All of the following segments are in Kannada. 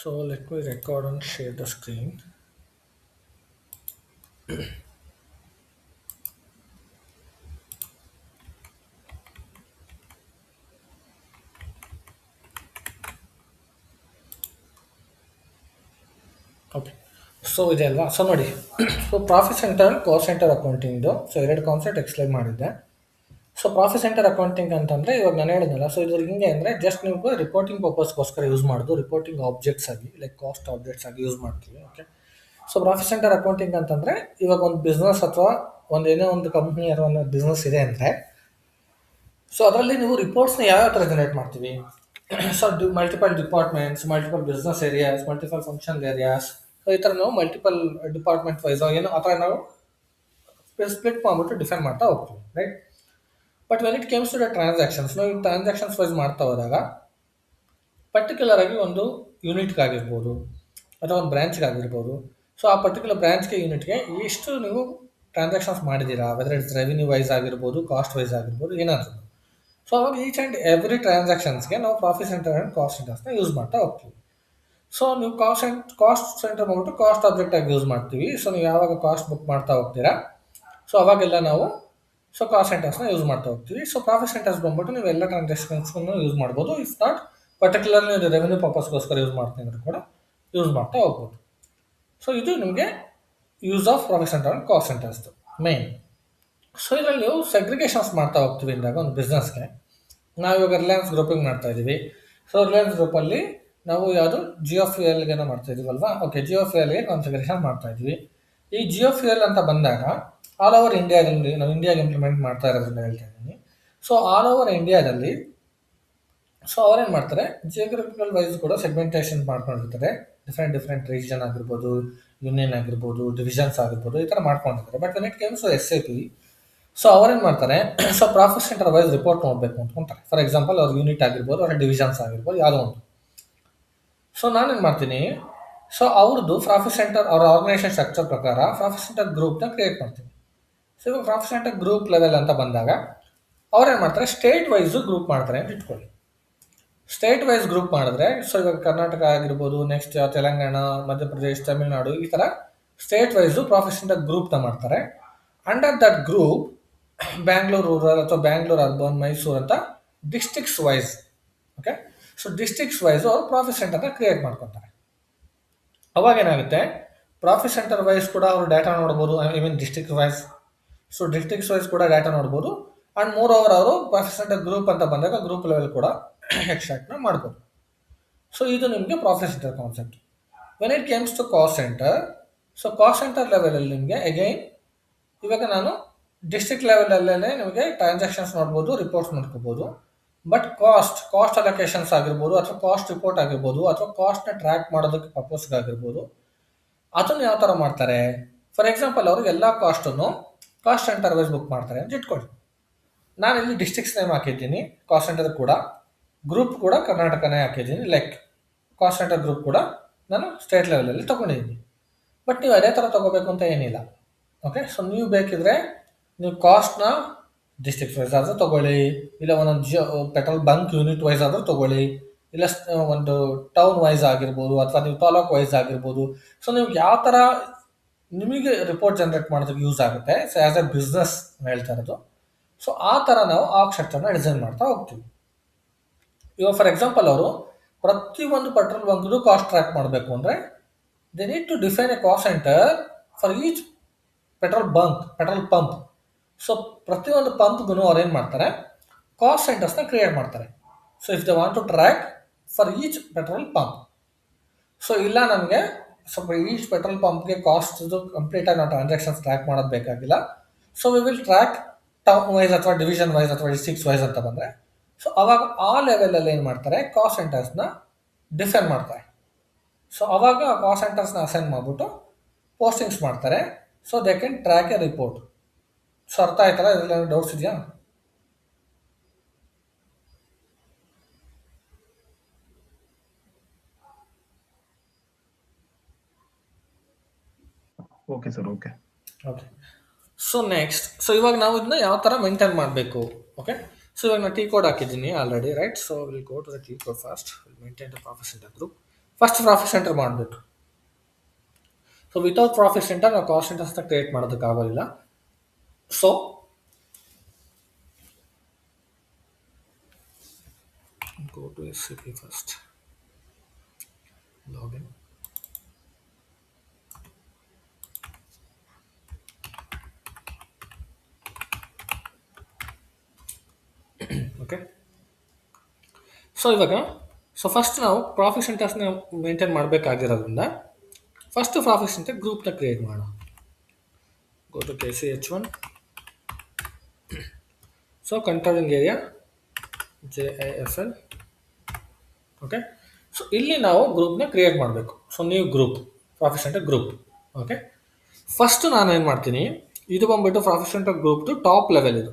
So let me record and share the screen. Okay. So ಇದೆ ಅಲ್ವಾ? ಸೊ ನೋಡಿ, so profit centre cost centre ಅಕೌಂಟಿಂಗ್ದು ಸೊ ಎರಡು ಕಾನ್ಸೆಪ್ಟ್ ಎಕ್ಸ್ಪ್ಲೈನ್ ಮಾಡಿದ್ದೆ. ಸೊ ಪ್ರಾಫಿಟ್ ಸೆಂಟರ್ ಅಕೌಂಟಿಂಗ್ ಅಂತಂದರೆ ಇವಾಗ ನಾನು ಹೇಳಿದ್ನಲ್ಲ, ಸೊ ಇದು ಹಿಂಗೆ ಅಂದರೆ ಜಸ್ಟ್ ನೀವು ರಿಪೋರ್ಟಿಂಗ್ ಪರ್ಪಸ್ಗೋಸ್ಕರ ಯೂಸ್ ಮಾಡೋದು, ರಿಪೋರ್ಟಿಂಗ್ ಆಬ್ಜೆಕ್ಟ್ಸ್ ಆಗಿ ಲೈಕ್ ಕಾಸ್ಟ್ ಆಬ್ಜೆಕ್ಟ್ಸ್ ಆಗಿ ಯೂಸ್ ಮಾಡ್ತೀವಿ. Okay. So profit centre accounting ಅಂತಂದರೆ ಇವಾಗ ಒಂದು ಬಿಸ್ನೆಸ್ ಅಥವಾ ಒಂದು ಏನೋ ಒಂದು ಕಂಪ್ನಿ ಅಥವಾ ಒಂದು ಬಿಸ್ನೆಸ್ ಇದೆ ಅಂದರೆ ಸೊ ಅದರಲ್ಲಿ ನೀವು ರಿಪೋರ್ಟ್ಸ್ನ ಯಾವ್ಯಾವ ಥರ ಜನರೇಟ್ ಮಾಡ್ತೀವಿ. So multiple departments, multiple business areas, multiple function areas, so ಈ ಥರ ನಾವು ಮಲ್ಟಿಪಲ್ ಡಿಪಾರ್ಟ್ಮೆಂಟ್ ವೈಸ್ ಏನೋ ಆ ಥರ ನಾವು ಸ್ಪ್ಲಿಟ್ ಮಾಡಿಬಿಟ್ಟು ಡಿಫೈನ್ ಮಾಡ್ತಾ ಹೋಗ್ತೀವಿ, right. But when it comes to the transactions, ನಾವು ಈ ಟ್ರಾನ್ಸಾಕ್ಷನ್ಸ್ ವೈಸ್ ಮಾಡ್ತಾ ಹೋದಾಗ ಪರ್ಟಿಕ್ಯುಲರ್ ಆಗಿ ಒಂದು ಯೂನಿಟ್ಗಾಗಿರ್ಬೋದು ಅಥವಾ ಒಂದು ಬ್ರ್ಯಾಂಚ್ಗಾಗಿರ್ಬೋದು, ಸೊ ಆ ಪರ್ಟಿಕ್ಯುಲರ್ ಬ್ರ್ಯಾಂಚ್ಗೆ ಯೂನಿಟ್ಗೆ ಎಷ್ಟು ನೀವು ಟ್ರಾನ್ಸಾಕ್ಷನ್ಸ್ ಮಾಡಿದ್ದೀರಾ, ವೆದರ್ ಇಟ್ಸ್ ರೆವಿನ್ಯೂ ವೈಸ್ ಆಗಿರ್ಬೋದು, ಕಾಸ್ಟ್ ವೈಸ್ ಆಗಿರ್ಬೋದು, ಏನಾದರೂ. ಸೊ ಅವಾಗ ಈಚ್ ಆ್ಯಂಡ್ ಎವ್ರಿ ಟ್ರಾನ್ಸಾಕ್ಷನ್ಸ್ಗೆ ನಾವು ಪ್ರಾಫಿಟ್ ಸೆಂಟರ್ ಆ್ಯಂಡ್ ಕಾಸ್ಟ್ ಸೆಂಟರ್ಸ್ನ ಯೂಸ್ ಮಾಡ್ತಾ ಹೋಗ್ತೀವಿ. ಸೊ ನೀವು ಕಾಸ್ಟ್ ಸೆಂಟರ್ ಬಂದ್ಬಿಟ್ಟು ಕಾಸ್ಟ್ ಆಬ್ಜೆಕ್ಟ್ ಆಗಿ ಯೂಸ್ ಮಾಡ್ತೀವಿ. ಸೊ ನೀವು ಯಾವಾಗ ಕಾಸ್ಟ್ ಬುಕ್ ಮಾಡ್ತಾ ಹೋಗ್ತೀರಾ, ಸೊ ಅವಾಗೆಲ್ಲ ನಾವು ಸೊ ಕಾಸ್ಟ್ ಸೆಂಟರ್ಸ್ನ ಯೂಸ್ ಮಾಡ್ತಾ ಹೋಗ್ತೀವಿ. ಸೊ ಪ್ರಾಫಿಟ್ ಸೆಂಟರ್ಸ್ ಬಂದ್ಬಿಟ್ಟು ನೀವು ಎಲ್ಲ ಟ್ರಾನ್ಸಾಕ್ಷನ್ಸ್ಗೂ ಯೂಸ್ ಮಾಡ್ಬೋದು. ಇಫ್ ನಾಟ್ ಪರ್ಟಿಕ್ಯುಲರ್ಲಿ ನೀವು ರೆವೆನ್ಯೂ ಪರ್ಪಸ್ಗೋಸ್ಕರ ಯೂಸ್ ಮಾಡ್ತೀನಿ ಅಂದ್ರೆ ಕೂಡ ಯೂಸ್ ಮಾಡ್ತಾ ಹೋಗ್ಬೋದು. ಸೊ ಇದು ನಿಮಗೆ use of profit centre and cost ಸೆಂಟರ್ಸ್ದು ಮೇನ್. ಸೊ ಇದರಲ್ಲಿ ನೀವು ಸೆಗ್ರಿಗೇಷನ್ಸ್ ಮಾಡ್ತಾ ಹೋಗ್ತೀವಿ ಅಂದಾಗ ಒಂದು ಬಿಸ್ನೆಸ್ಗೆ, ನಾವು ಇವಾಗ ರಿಲಯನ್ಸ್ ಗ್ರೂಪಿಂಗ್ ಮಾಡ್ತಾ ಇದ್ದೀವಿ. ಸೊ ರಿಲಯನ್ಸ್ ಗ್ರೂಪಲ್ಲಿ ನಾವು ಯಾವುದು ಜಿಯೋ ಫ್ಯೂಯಲ್ಗೆನ ಮಾಡ್ತಾ ಇದೀವಲ್ವಾ. ಓಕೆ, ಜಿಯೋ ಫ್ಯೂಯಲ್ಗೆ ಕಾನ್ಫಿಗರೇಷನ್ ಮಾಡ್ತಾ ಇದ್ವಿ. ಈ ಜಿಯೋ ಫ್ಯೂಯಲ್ ಅಂತ ಬಂದಾಗ ಆಲ್ ಓವರ್ ಇಂಡಿಯಾದಲ್ಲಿ ನಾವು ಇಂಡಿಯಾಗೆ ಇಂಪ್ಲಿಮೆಂಟ್ ಮಾಡ್ತಾ ಇರೋದ್ರಿಂದ ಹೇಳ್ತಾ ಇದ್ದೀನಿ. ಸೊ ಆಲ್ ಓವರ್ ಇಂಡಿಯಾದಲ್ಲಿ ಸೊ ಅವ್ರೇನು ಮಾಡ್ತಾರೆ, ಜಿಯೋಗ್ರಫಿಕಲ್ ವೈಸ್ ಕೂಡ ಸೆಗ್ಮೆಂಟೇಷನ್ ಮಾಡ್ಕೊಂಡಿರ್ತಾರೆ. ಡಿಫ್ರೆಂಟ್ ರೀಜನ್ ಆಗಿರ್ಬೋದು, ಯೂನಿಯನ್ ಆಗಿರ್ಬೋದು, ಡಿವಿಷನ್ಸ್ ಆಗಿರ್ಬೋದು, ಈ ಥರ ಮಾಡ್ಕೊಂಡಿರ್ತಾರೆ. But when it comes to SAP, so ಅವ್ರೇನು ಮಾಡ್ತಾರೆ, so profit centre wise report ನೋಡಬೇಕು ಅಂದ್ಕೊಂತಾರೆ. ಫಾರ್ ಎಕ್ಸಾಂಪಲ್ ಅವ್ರ ಯೂನಿಟ್ ಆಗಿರ್ಬೋದು, ಅವ್ರ ಡಿವಿಷನ್ಸ್ ಆಗಿರ್ಬೋದು, ಯಾವುದೋ ಒಂದು. ಸೊ ನಾನೇನು ಮಾಡ್ತೀನಿ, ಸೊ ಅವ್ರದ್ದು ಪ್ರಾಫಿಟ್ ಸೆಂಟರ್ ಅವರ ಆರ್ಗನೈಸೇಷನ್ ಸ್ಟ್ರಕ್ಚರ್ ಪ್ರಕಾರ ಪ್ರಾಫಿಟ್ ಸೆಂಟರ್ ಗ್ರೂಪ್ನ ಕ್ರಿಯೇಟ್ ಮಾಡ್ತೀನಿ. ಸೊ ಇವಾಗ ಪ್ರಾಫಿಟ್ ಸೆಂಟರ್ ಗ್ರೂಪ್ ಲೆವೆಲ್ ಅಂತ ಬಂದಾಗ ಅವ್ರೇನು ಮಾಡ್ತಾರೆ, ಸ್ಟೇಟ್ ವೈಸು ಗ್ರೂಪ್ ಮಾಡ್ತಾರೆ ಅಂತ ಇಟ್ಕೊಳ್ಳಿ. ಸ್ಟೇಟ್ ವೈಸ್ ಗ್ರೂಪ್ ಮಾಡಿದ್ರೆ, ಸೊ ಇವಾಗ ಕರ್ನಾಟಕ ಆಗಿರ್ಬೋದು, ನೆಕ್ಸ್ಟ್ ತೆಲಂಗಾಣ, ಮಧ್ಯಪ್ರದೇಶ್, ತಮಿಳುನಾಡು, ಈ ಥರ ಸ್ಟೇಟ್ ವೈಸು ಪ್ರಾಫಿಟ್ ಸೆಂಟರ್ ಗ್ರೂಪ್ನ ಮಾಡ್ತಾರೆ. Under that group Bangalore rural ಅಥವಾ ಬ್ಯಾಂಗ್ಳೂರು ಅರ್ಬನ್, ಮೈಸೂರು ಅಂತ districts wise, okay. So districts wise ಅವರು ಪ್ರಾಫಿಟ್ ಸೆಂಟರ್ನ ಕ್ರಿಯೇಟ್ ಮಾಡ್ಕೊತಾರೆ. ಅವಾಗ ಏನಾಗುತ್ತೆ, ಪ್ರಾಫಿಟ್ ಸೆಂಟರ್ ವೈಸ್ ಕೂಡ ಅವರು ಡಾಟಾ ನೋಡ್ಬೋದು, I mean district wise. So districts wise ಕೂಡ ಡಾಟಾ ನೋಡ್ಬೋದು. ಆ್ಯಂಡ್ ಮೋರ್ ಓವರ್ ಅವರು ಪ್ರಾಫಿಟ್ ಸೆಂಟರ್ ಗ್ರೂಪ್ ಅಂತ ಬಂದಾಗ ಗ್ರೂಪ್ ಲೆವೆಲ್ ಕೂಡ ಎಕ್ಸ್ಟ್ರಾಕ್ಟ್ನ ಮಾಡ್ಬೋದು. ಸೊ ಇದು ನಿಮಗೆ profit centre concept. When it comes to cost centre, so cost centre ಲೆವೆಲಲ್ಲಿ ನಿಮಗೆ ಅಗೈನ್ ಇವಾಗ ನಾನು ಡಿಸ್ಟ್ರಿಕ್ಟ್ ಲೆವೆಲಲ್ಲೇ ನಿಮಗೆ ಟ್ರಾನ್ಸಾಕ್ಷನ್ಸ್ ನೋಡ್ಬೋದು, ರಿಪೋರ್ಟ್ಸ್ ನೋಡ್ಕೋಬೋದು. ಬಟ್ ಕಾಸ್ಟ್ ಅಲೊಕೇಶನ್ಸ್ ಆಗಿರ್ಬೋದು, ಅಥವಾ ಕಾಸ್ಟ್ ರಿಪೋರ್ಟ್ ಆಗಿರ್ಬೋದು, ಅಥವಾ ಕಾಸ್ಟ್ನ ಟ್ರ್ಯಾಕ್ ಮಾಡೋದಕ್ಕೆ ಪರ್ಪಸ್ಗಾಗಿರ್ಬೋದು, ಅದನ್ನು ಯಾವ ಥರ ಮಾಡ್ತಾರೆ. ಫಾರ್ ಎಕ್ಸಾಂಪಲ್ ಅವರು ಎಲ್ಲ ಕಾಸ್ಟನ್ನು ಕಾಸ್ಟ್ ಸೆಂಟರ್ ವೈಸ್ ಬುಕ್ ಮಾಡ್ತಾರೆ ಅಂತ ಇಟ್ಕೊಳ್ಳಿ. ನಾನು ಇಲ್ಲಿ ಡಿಸ್ಟ್ರಿಕ್ಟ್ಸ್ ನೇಮ್ ಹಾಕಿದ್ದೀನಿ, ಕಾಸ್ಟ್ ಸೆಂಟರ್ ಕೂಡ ಗ್ರೂಪ್ ಕೂಡ ಕರ್ನಾಟಕನೇ ಹಾಕಿದ್ದೀನಿ, ಲೈಕ್ ಕಾಸ್ಟ್ ಸೆಂಟರ್ ಗ್ರೂಪ್ ಕೂಡ ನಾನು ಸ್ಟೇಟ್ ಲೆವೆಲಲ್ಲಿ ತೊಗೊಂಡಿದ್ದೀನಿ. ಬಟ್ ನೀವು ಅದೇ ಥರ ತೊಗೋಬೇಕು ಅಂತ ಏನಿಲ್ಲ, ಓಕೆ. ಸೊ ನೀವು ಬೇಕಿದ್ರೆ ನೀವು ಕಾಸ್ಟ್ನ ಡಿಸ್ಟ್ರಿಕ್ಟ್ ವೈಸ್ ಆದರೂ ತೊಗೊಳ್ಳಿ, ಇಲ್ಲ ಒಂದೊಂದು ಪೆಟ್ರೋಲ್ ಬಂಕ್ ಯೂನಿಟ್ ವೈಸ್ ಆದರೂ ತೊಗೊಳ್ಳಿ, ಇಲ್ಲ ಒಂದು ಟೌನ್ ವೈಸ್ ಆಗಿರ್ಬೋದು, ಅಥವಾ ನೀವು ತಾಲೂಕ್ ವೈಸ್ ಆಗಿರ್ಬೋದು. ಸೊ ನೀವು ಯಾವ ಥರ ನಿಮಗೆ ರಿಪೋರ್ಟ್ ಜನರೇಟ್ ಮಾಡೋದಕ್ಕೆ ಯೂಸ್ ಆಗುತ್ತೆ, ಸೊ ಆ್ಯಸ್ ಎ ಬಿಸ್ನೆಸ್ ಹೇಳ್ತಾ ಇರೋದು. ಸೊ ಆ ಥರ ನಾವು ಆ ಸ್ಟ್ರಕ್ಚರ್ನ ಡಿಸೈನ್ ಮಾಡ್ತಾ ಹೋಗ್ತೀವಿ. ಇವಾಗ ಫಾರ್ ಎಕ್ಸಾಂಪಲ್ ಅವರು ಪ್ರತಿಯೊಂದು ಪೆಟ್ರೋಲ್ ಬಂಕ್ದು ಕಾಸ್ಟ್ ಟ್ರ್ಯಾಕ್ ಮಾಡಬೇಕು ಅಂದರೆ they need to define a cost center for each petrol pump. So ಪ್ರತಿಯೊಂದು ಪಂಪ್ಗೂ ಅವ್ರು ಏನು ಮಾಡ್ತಾರೆ, ಕಾಸ್ಟ್ ಸೆಂಟರ್ಸ್ನ ಕ್ರಿಯೇಟ್ ಮಾಡ್ತಾರೆ. So if they want to track for each petrol pump, so ಇಲ್ಲ ನಮಗೆ ಸ್ವಲ್ಪ ಈಚ್ ಪೆಟ್ರೋಲ್ ಪಂಪ್ಗೆ ಕಾಸ್ಟ್ದು ಕಂಪ್ಲೀಟಾಗಿ ನಾವು ಟ್ರಾನ್ಸಾಕ್ಷನ್ಸ್ ಟ್ರ್ಯಾಕ್ ಮಾಡೋದು ಬೇಕಾಗಿಲ್ಲ. So we will track town wise ಅಥವಾ ಡಿವಿಷನ್ ವೈಸ್ ಅಥವಾ ಡಿಸ್ಟ್ರಿಕ್ಟ್ಸ್ ವೈಸ್ ಅಂತ ಬಂದರೆ, ಸೊ ಅವಾಗ ಆ ಲೆವೆಲಲ್ಲಿ ಏನು ಮಾಡ್ತಾರೆ, ಕಾಸ್ಟ್ ಸೆಂಟರ್ಸ್ನ ಡಿಫೈನ್ ಮಾಡ್ತಾರೆ. ಸೊ ಅವಾಗ ಆ ಕಾಸ್ಟ್ ಸೆಂಟರ್ಸ್ನ ಅಸೈನ್ ಮಾಡಿಬಿಟ್ಟು ಪೋಸ್ಟಿಂಗ್ಸ್ ಮಾಡ್ತಾರೆ. So they can track a report. So ಅರ್ಥ ಆಯ್ತಲ್ಲ, ಇದರಲ್ಲಿ ಡೌಟ್ಸ್ ಇದೆಯಾ? Okay sir, okay. Okay. So next, so ಇವಾಗ ನಾವು ಇದನ್ನ ಯಾವ ಥರ ಮೇಂಟೈನ್ ಮಾಡಬೇಕು, ಓಕೆ. ಸೊ ಇವಾಗ ನಾನು ಟೀ ಕೋಡ್ ಹಾಕಿದ್ದೀನಿ already, right. So will go to the T code first, will maintain the profit centre group. First profit centre ಮಾಡಬೇಕು. ಸೊ ವಿತೌಟ್ ಪ್ರಾಫಿಟ್ ಸೆಂಟರ್ ನಾವು ಕಾಸ್ಟ್ ಸೆಂಟರ್ಸ್ನ ಕ್ರಿಯೇಟ್ ಮಾಡೋದಕ್ಕಾಗೋದಿಲ್ಲ. So go to SAP first, login. Okay, so ಇವಾಗ ಫಸ್ಟ್ ನಾವು ಪ್ರಾಫಿಟ್ ಸೆಂಟರ್ಸ್ನ ಮೇಂಟೈನ್ ಮಾಡಬೇಕಾಗಿರೋದ್ರಿಂದ ಫಸ್ಟ್ ಪ್ರಾಫಿಟ್ ಸೆಂಟರ್ ಗ್ರೂಪ್ನ ಕ್ರಿಯೇಟ್ ಮಾಡೋಣ. Go to KCH1. So controlling area JIFL. Okay, so ಇಲ್ಲಿ ನಾವು ಗ್ರೂಪ್ನ ಕ್ರಿಯೇಟ್ ಮಾಡಬೇಕು. ಸೊ ನೀವು group profit centre group. Okay, first ನಾನು ಏನು ಮಾಡ್ತೀನಿ, ಇದು ಬಂದ್ಬಿಟ್ಟು ಪ್ರಾಫಿಟ್ ಸೆಂಟರ್ ಗ್ರೂಪ್ದು ಟಾಪ್ ಲೆವೆಲ್. ಇದು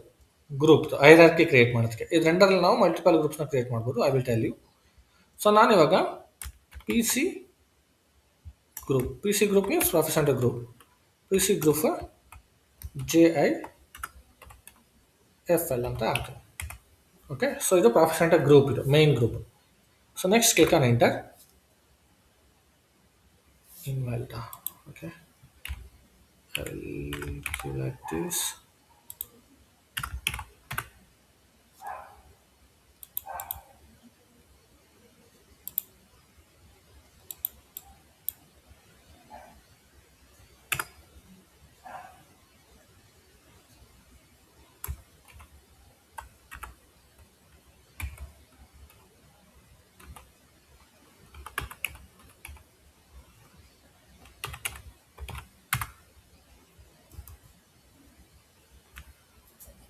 ಗ್ರೂಪ್ ಹೈರಾರ್ಕಿ ಕ್ರಿಯೇಟ್ ಮಾಡೋದಕ್ಕೆ. ಇದು ರೆಂಡರಲ್ಲಿ ನಾವು ಮಲ್ಟಿಪಲ್ ಗ್ರೂಪ್ಸ್ನ ಕ್ರಿಯೇಟ್ ಮಾಡ್ಬೋದು. I will tell you. So ನಾನು ಇವಾಗ PC group, PC group means profit centre group, PC group JIFL ಅಂತ ಹಾಕ್ತೀನಿ. ಓಕೆ, ಸೊ ಇದು ಪ್ರಾಫಿಟ್ ಸೆಂಟರ್ ಗ್ರೂಪ್, ಇದು main group. So next click on enter. Invalid. Okay, I will do like this.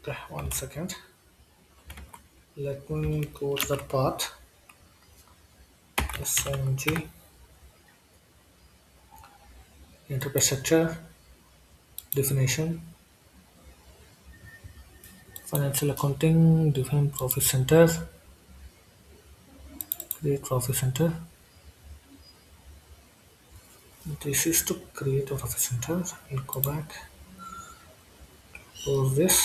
Okay, 1 second. Let me go to the path. SMG, enterprise structure, definition, financial accounting, define profit center, create profit center. This is to create a profit center. I'll go back. Close this.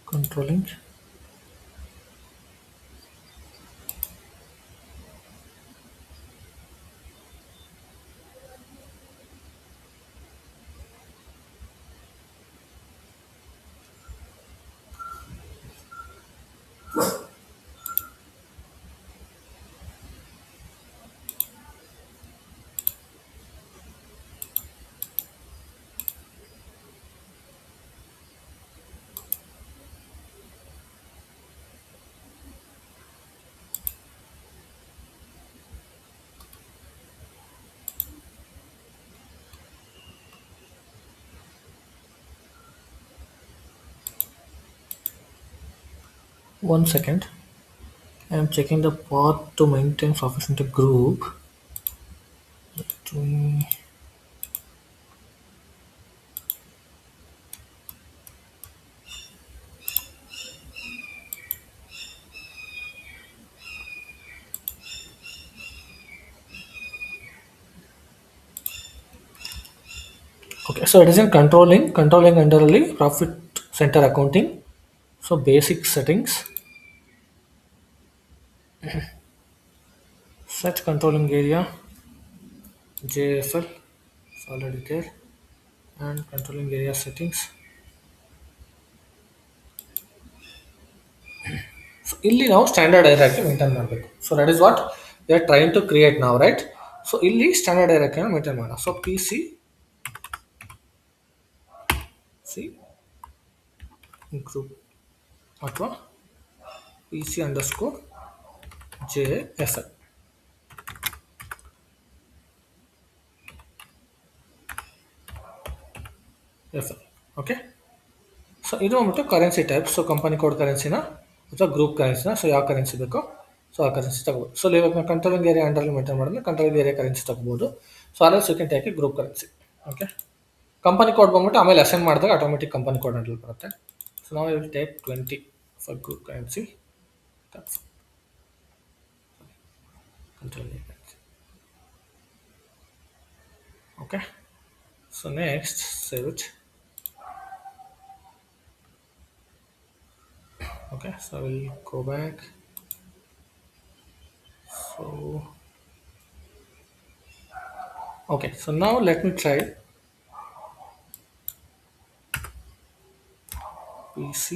Controlling. One second. I am checking the path to maintain profit center group. Let me. Okay, so it is in controlling underly profit center accounting. So basic settings, set controlling area JFL, it's already there, and controlling area settings. So ಇಲ್ಲಿ ನಾವು ಸ್ಟ್ಯಾಂಡರ್ಡ್ ಹೈರಾರ್ಕಿ ಮೇಂಟೈನ್ ಮಾಡಬೇಕು. So that is what we are trying to create ನಾವು, ರೈಟ್? ಸೊ ಇಲ್ಲಿ ಸ್ಟ್ಯಾಂಡರ್ಡ್ ಹೈರಾರ್ಕಿನ ಮೇಂಟೈನ್ ಮಾಡೋಣ. ಸೊ PC ಗ್ರೂಪ್ ಅಥವಾ PC_JFL. ಓಕೆ, ಸೊ ಇದು ಬಂದ್ಬಿಟ್ಟು currency type. So company code ಕರೆನ್ಸಿನ ಅಥವಾ ಗ್ರೂಪ್ ಕರೆನ್ಸಿನ, ಸೊ ಯಾವ ಕರೆನ್ಸಿ ಬೇಕೋ ಸೊ ಆ ಕರೆನ್ಸಿ ತಗೋಬೋದು. ಸೊ ಇವಾಗ ನಾವು ಕಂಟ್ರೋಲಿಂಗ್ ಏರಿಯಾ ಅಂಡರ್ಲಿ ಮೇಂಟೈನ್ ಮಾಡಿದ್ರೆ ಕಂಟ್ರೋಲಿಂಗ್ ಏರಿಯಾ ಕರೆನ್ಸಿ ತಗೋಬೋದು. ಸೊ ಅಲ್ಲೇ ಸೆಕೆಂಡ್ ಟೈಕಿ group currency. Okay, company code ಬಂದ್ಬಿಟ್ಟು ಆಮೇಲೆ ಅಸೈನ್ ಮಾಡಿದಾಗ ಆಟೋಮೆಟಿಕ್ ಕಂಪನಿ ಕೋಡ್ ಅಂಡರ್ಲಿ ಬರುತ್ತೆ. ಸೊ ನಾವು will take 20 for group currency. Controlling currency. Okay, so next save it. Okay, so I will go back. So okay, so now let me try PC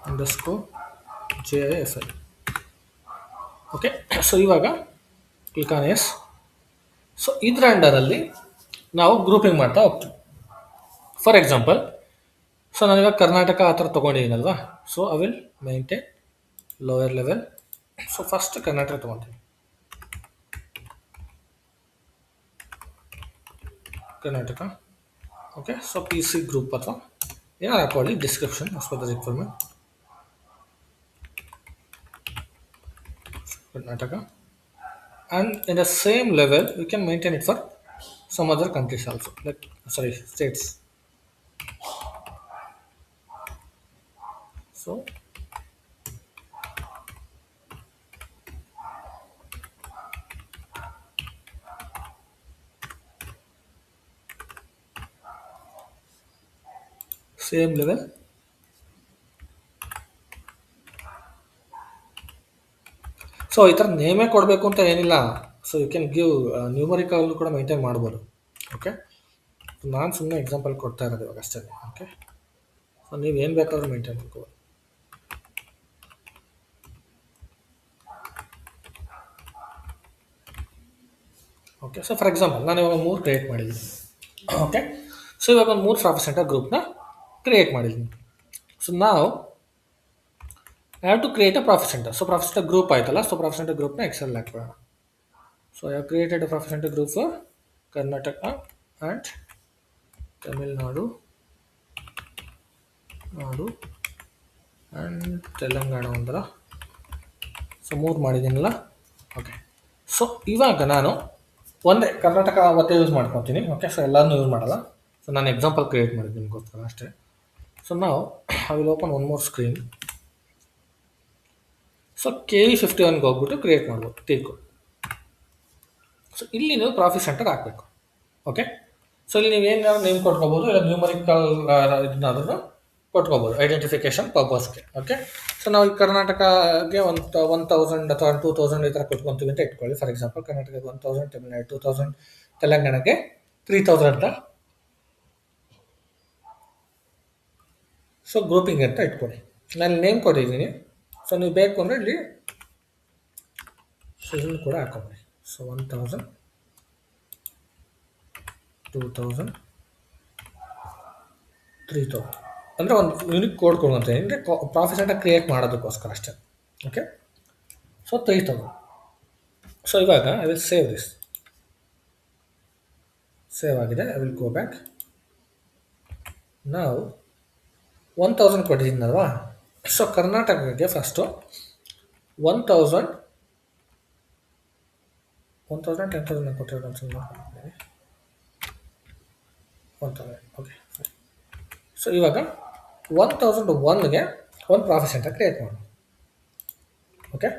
underscore JIFL. Okay, so ಇವಾಗ ಕ್ಲಿಕ್ ಆನ್ ಎಸ್. ಸೊ ಇದರ ಅಂಡರಲ್ಲಿ ನಾವು ಗ್ರೂಪಿಂಗ್ ಮಾಡ್ತಾ ಹೋಗ್ತೀವಿ. ಫಾರ್ ಎಕ್ಸಾಂಪಲ್, ಸೊ ನಾನಿವಾಗ ಕರ್ನಾಟಕ ಆ ಥರ ತೊಗೊಂಡಿದ್ದೀನಲ್ವಾ, so I will maintain lower level. So first Karnataka ತೊಗೊತೀನಿ, Karnataka. Okay, so P C group ಅಥವಾ ಏನಾರು ಹಾಕೊಳ್ಳಿ, description as per the requirement Karnataka. And in the same level we can maintain it for some other countries also, like sorry, states. So same level. So ಈ ಥರ ನೇಮೇ ಕೊಡಬೇಕು ಅಂತ ಏನಿಲ್ಲ. So you can give numerical ಕೂಡ ಮೇಂಟೈನ್ ಮಾಡ್ಬೋದು. ಓಕೆ, ನಾನು ಸುಮ್ಮನೆ ಎಕ್ಸಾಂಪಲ್ ಕೊಡ್ತಾ ಇರೋದು ಇವಾಗ ಅಷ್ಟೇ. ಓಕೆ, ಸೊ ನೀವು ಏನು ಬೇಕಾದ್ರೂ ಮೇಂಟೈನ್ ಮಾಡ್ಕೋಬೋದು. ಓಕೆ, ಸೊ ಫಾರ್ ಎಕ್ಸಾಂಪಲ್ ನಾನು ಇವಾಗ 3 ಕ್ರಿಯೇಟ್ ಮಾಡಿದ್ದೀನಿ. ಓಕೆ, ಸೊ ಇವಾಗ ಒಂದು 3 ಪ್ರಾಫಿಟ್ ಸೆಂಟರ್ ಗ್ರೂಪ್ನ ಕ್ರಿಯೇಟ್ ಮಾಡಿದ್ದೀನಿ. ಸೊ ನಾವು I have to create a profit center. So profit center group ಆಯ್ತಲ್ಲ, ಸೊ profit center group ನ Excel ಹಾಕೋಣ. So I have created a profit center group for Karnataka and Tamil Nadu, and Telangana ಒಂದರ. ಸೊ 3 ಮಾಡಿದ್ದೀನಲ್ಲ. ಓಕೆ, ಸೊ ಇವಾಗ ನಾನು ಒಂದೇ ಕರ್ನಾಟಕ ಅವತ್ತೇ ಯೂಸ್ ಮಾಡ್ಕೊತೀನಿ. ಓಕೆ, ಸೊ ಎಲ್ಲನೂ ಯೂಸ್ ಮಾಡಲ್ಲ. ಸೊ ನಾನು ಎಕ್ಸಾಂಪಲ್ ಕ್ರಿಯೇಟ್ ಮಾಡಿದ್ದೀನಿ ನಿಮಗೋಸ್ಕರ ಅಷ್ಟೇ. ಸೊ ನಾವು I will open one more screen. So KE51ಗೆ ಹೋಗ್ಬಿಟ್ಟು ಕ್ರಿಯೇಟ್ ಮಾಡ್ಬೋದು, ತಿಳ್ಕೊಂಡು. ಸೊ ಇಲ್ಲಿ ನೀವು ಪ್ರಾಫಿಟ್ ಸೆಂಟರ್ ಹಾಕಬೇಕು. ಓಕೆ, ಸೊ ಇಲ್ಲಿ ನೀವು ಏನಾದ್ರು ನೇಮ್ ಕೊಟ್ಕೋಬೋದು, ಇಲ್ಲ ನ್ಯೂಮರಿಕಲ್ ಇದನ್ನಾದ್ರೂ ಕೊಟ್ಕೋಬೋದು ಐಡೆಂಟಿಫಿಕೇಶನ್ ಪರ್ಪಸ್ಗೆ. ಓಕೆ, ಸೊ ನಾವು ಈ ಕರ್ನಾಟಕಗೆ 1000 ಅಥವಾ 2000 ಈ ಥರ ಕೊಟ್ಕೊತೀವಿ ಅಂತ ಇಟ್ಕೊಳ್ಳಿ. ಫಾರ್ ಎಕ್ಸಾಂಪಲ್, ಕರ್ನಾಟಕಕ್ಕೆ 1000, ತಮಿಳ್ನಾಡು 2000, ತೆಲಂಗಾಣಕ್ಕೆ 3000 ಅಂತ. ಸೊ ಗ್ರೂಪಿಂಗ್ ಅಂತ ಇಟ್ಕೊಳ್ಳಿ. ನಾನು ನೇಮ್ ಕೊಟ್ಟಿದ್ದೀನಿ. ಸೊ ನೀವು ಬೇಕು ಅಂದರೆ ಇಲ್ಲಿ ಇದನ್ನು ಕೂಡ ಹಾಕೊಂಡ್ರಿ. ಸೊ 1000, 2000, 3000 ಅಂದರೆ ಒಂದು ಯೂನಿಕ್ ಕೋಡ್ ಕೊಡುವಂತೆ, ಅಂದರೆ ಪ್ರಾಫಿಟ್ ಸೆಂಟರ್ ಕ್ರಿಯೇಟ್ ಮಾಡೋದಕ್ಕೋಸ್ಕರ ಅಷ್ಟೇ. Okay, so 3000. ಸೊ ಇವಾಗ I will save this. Save ಆಗಿದೆ. I will go back. ನಾವು 1000 ಕೊಟ್ಟಿದ್ದೀನಲ್ವಾ. ಸೊ ಕರ್ನಾಟಕಕ್ಕೆ ಫಸ್ಟು 1000, 10,000 ಕೊಟ್ಟಿರೋದು ಅನ್ಸುತ್ತೆ. 1000. ಓಕೆ, ಸೊ ಇವಾಗ 1001ಗೆ ಒಂದು ಪ್ರಾಫಿಟ್ ಸೆಂಟರ್ ಕ್ರಿಯೇಟ್ ಮಾಡೋಣ. ಓಕೆ,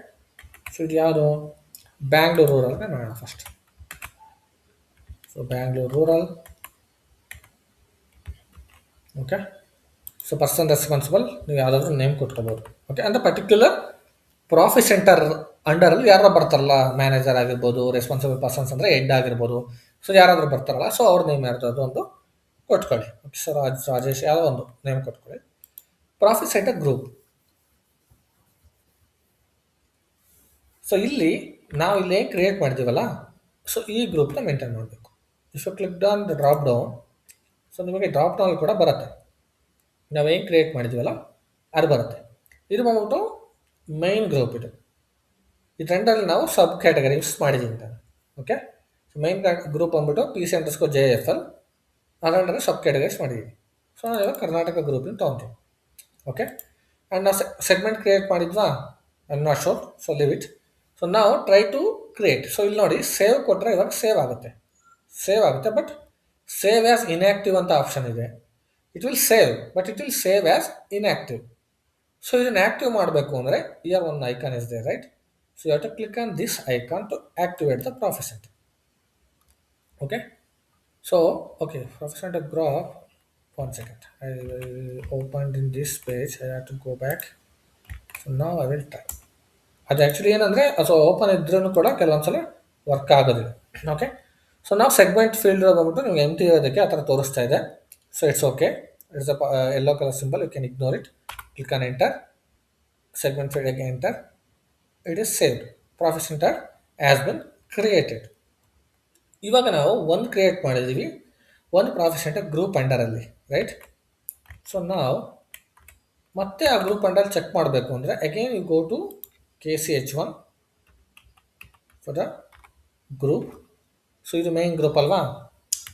ಸೊ ಇದು ಯಾವುದು? ಬ್ಯಾಂಗ್ಳೂರು ರೂರಲ್ಗೆ ಮಾಡೋಣ first. So Bangalore rural. Okay, so person responsible ನೀವು ಯಾವುದಾದ್ರೂ ನೇಮ್ ಕೊಟ್ಕೋಬೋದು. ಓಕೆ, ಅಂದರೆ ಪರ್ಟಿಕ್ಯುಲರ್ ಪ್ರಾಫಿಟ್ ಸೆಂಟರ್ ಅಂಡರಲ್ಲಿ ಯಾರು ಬರ್ತಾರಲ್ಲ, ಮ್ಯಾನೇಜರ್ ಆಗಿರ್ಬೋದು, ರೆಸ್ಪಾನ್ಸಿಬಲ್ ಪರ್ಸನ್ಸ್ ಅಂದರೆ ಹೆಡ್ ಆಗಿರ್ಬೋದು. ಸೊ ಯಾರಾದರೂ ಬರ್ತಾರಲ್ಲ, ಸೊ ಅವ್ರ ನೇಮ್ ಯಾರ್ದು ಒಂದು ಕೊಟ್ಕೊಳ್ಳಿ. ಓಕೆ, ಸೊ ರಾಜೇಶ್ ಯಾವುದೋ ಒಂದು ನೇಮ್ ಕೊಟ್ಕೊಳ್ಳಿ. Profit centre group. ಸೊ ಇಲ್ಲಿ ನಾವು ಇಲ್ಲಿ ಕ್ರಿಯೇಟ್ ಮಾಡ್ತೀವಲ್ಲ, ಸೊ ಈ ಗ್ರೂಪ್ನ ಮೇಂಟೈನ್ ಮಾಡಬೇಕು. If you click on the drop down, so ನಿಮಗೆ ಡ್ರಾಪ್ ಡೌನ್ ಕೂಡ ಬರುತ್ತೆ. ನಾವೇನು ಕ್ರಿಯೇಟ್ ಮಾಡಿದ್ದೀವಲ್ಲ ಅದು ಬರುತ್ತೆ. ಇದು ಬಂದ್ಬಿಟ್ಟು ಮೈನ್ ಗ್ರೂಪ್. ಇದು ರೆಂಡಲ್ಲಿ ನಾವು ಸಬ್ ಕ್ಯಾಟಗರೀಸ್ ಮಾಡಿದ್ದೀವಿ ಅಂತ. ಓಕೆ, ಸೊ ಮೈನ್ ಗ್ರೂಪ್ ಬಂದ್ಬಿಟ್ಟು PC_JFL, ಅದರಲ್ಲಿ ಸಬ್ ಕ್ಯಾಟಗರೀಸ್ ಮಾಡಿದ್ದೀವಿ. ಸೊ ನಾವು ಇವಾಗ ಕರ್ನಾಟಕ ಗ್ರೂಪಿಂದ ತೊಗೊತೀವಿ. ಓಕೆ, ಆ್ಯಂಡ್ ನಾವು ಸೆಗ್ಮೆಂಟ್ ಕ್ರಿಯೇಟ್ ಮಾಡಿದ್ವಾ, I am not sure, so leave it. So ನಾವು ಟ್ರೈ ಟು ಕ್ರಿಯೇಟ್. ಸೊ ಇಲ್ಲಿ ನೋಡಿ, ಸೇವ್ ಕೊಟ್ಟರೆ ಇವಾಗ ಸೇವ್ ಆಗುತ್ತೆ. ಬಟ್ ಸೇವ್ ಆ್ಯಸ್ ಇನ್ಆ್ಯಕ್ಟಿವ್ ಅಂತ ಆಪ್ಷನ್ ಇದೆ. It will save, but it will save as inactive. So ಇದನ್ನು ಆ್ಯಕ್ಟಿವ್ ಮಾಡಬೇಕು ಅಂದರೆ ಇಯರ್ ಒಂದು icon is there, right? So you have to click on this icon to activate the profit centre. Okay, so okay, profit centre graph. 1 second, I opened in this page. I have to go back. So now I will try. ಅದು ಆ್ಯಕ್ಚುಲಿ ಏನಂದರೆ ಅದು ಓಪನ್ ಇದ್ರೂ ಕೂಡ ಕೆಲವೊಂದ್ಸಲ ವರ್ಕ್ ಆಗೋದಿಲ್ಲ. ಓಕೆ, ಸೊ ನಾವು ಸೆಗ್ಮೆಂಟ್ ಫೀಲ್ಡ್ ಬಂದ್ಬಿಟ್ಟು ನಿಮ್ಗೆ ಎಂಟಿ ಇರೋದಕ್ಕೆ ಆ ಥರ ತೋರಿಸ್ತಾ ಇದೆ. So it's okay, it's a yellow colour symbol, you can ignore it. Click on enter, segment field again enter, it is saved, profit center has been created. ಇವಾಗ ನಾವು ಒಂದು ಕ್ರಿಯೇಟ್ ಮಾಡಿದ್ದೀವಿ, ಒಂದು ಪ್ರಾಫಿಟ್ ಸೆಂಟರ್ ಗ್ರೂಪ್ ಅಂಡರಲ್ಲಿ, ರೈಟ್. ಸೊ ನಾವು ಮತ್ತೆ ಆ ಗ್ರೂಪ್ ಅಂಡರ್ ಚೆಕ್ ಮಾಡಬೇಕು ಅಂದರೆ again you go to KCH1 for the group. So ಇದು ಮೇನ್ ಗ್ರೂಪ್ ಅಲ್ವಾ,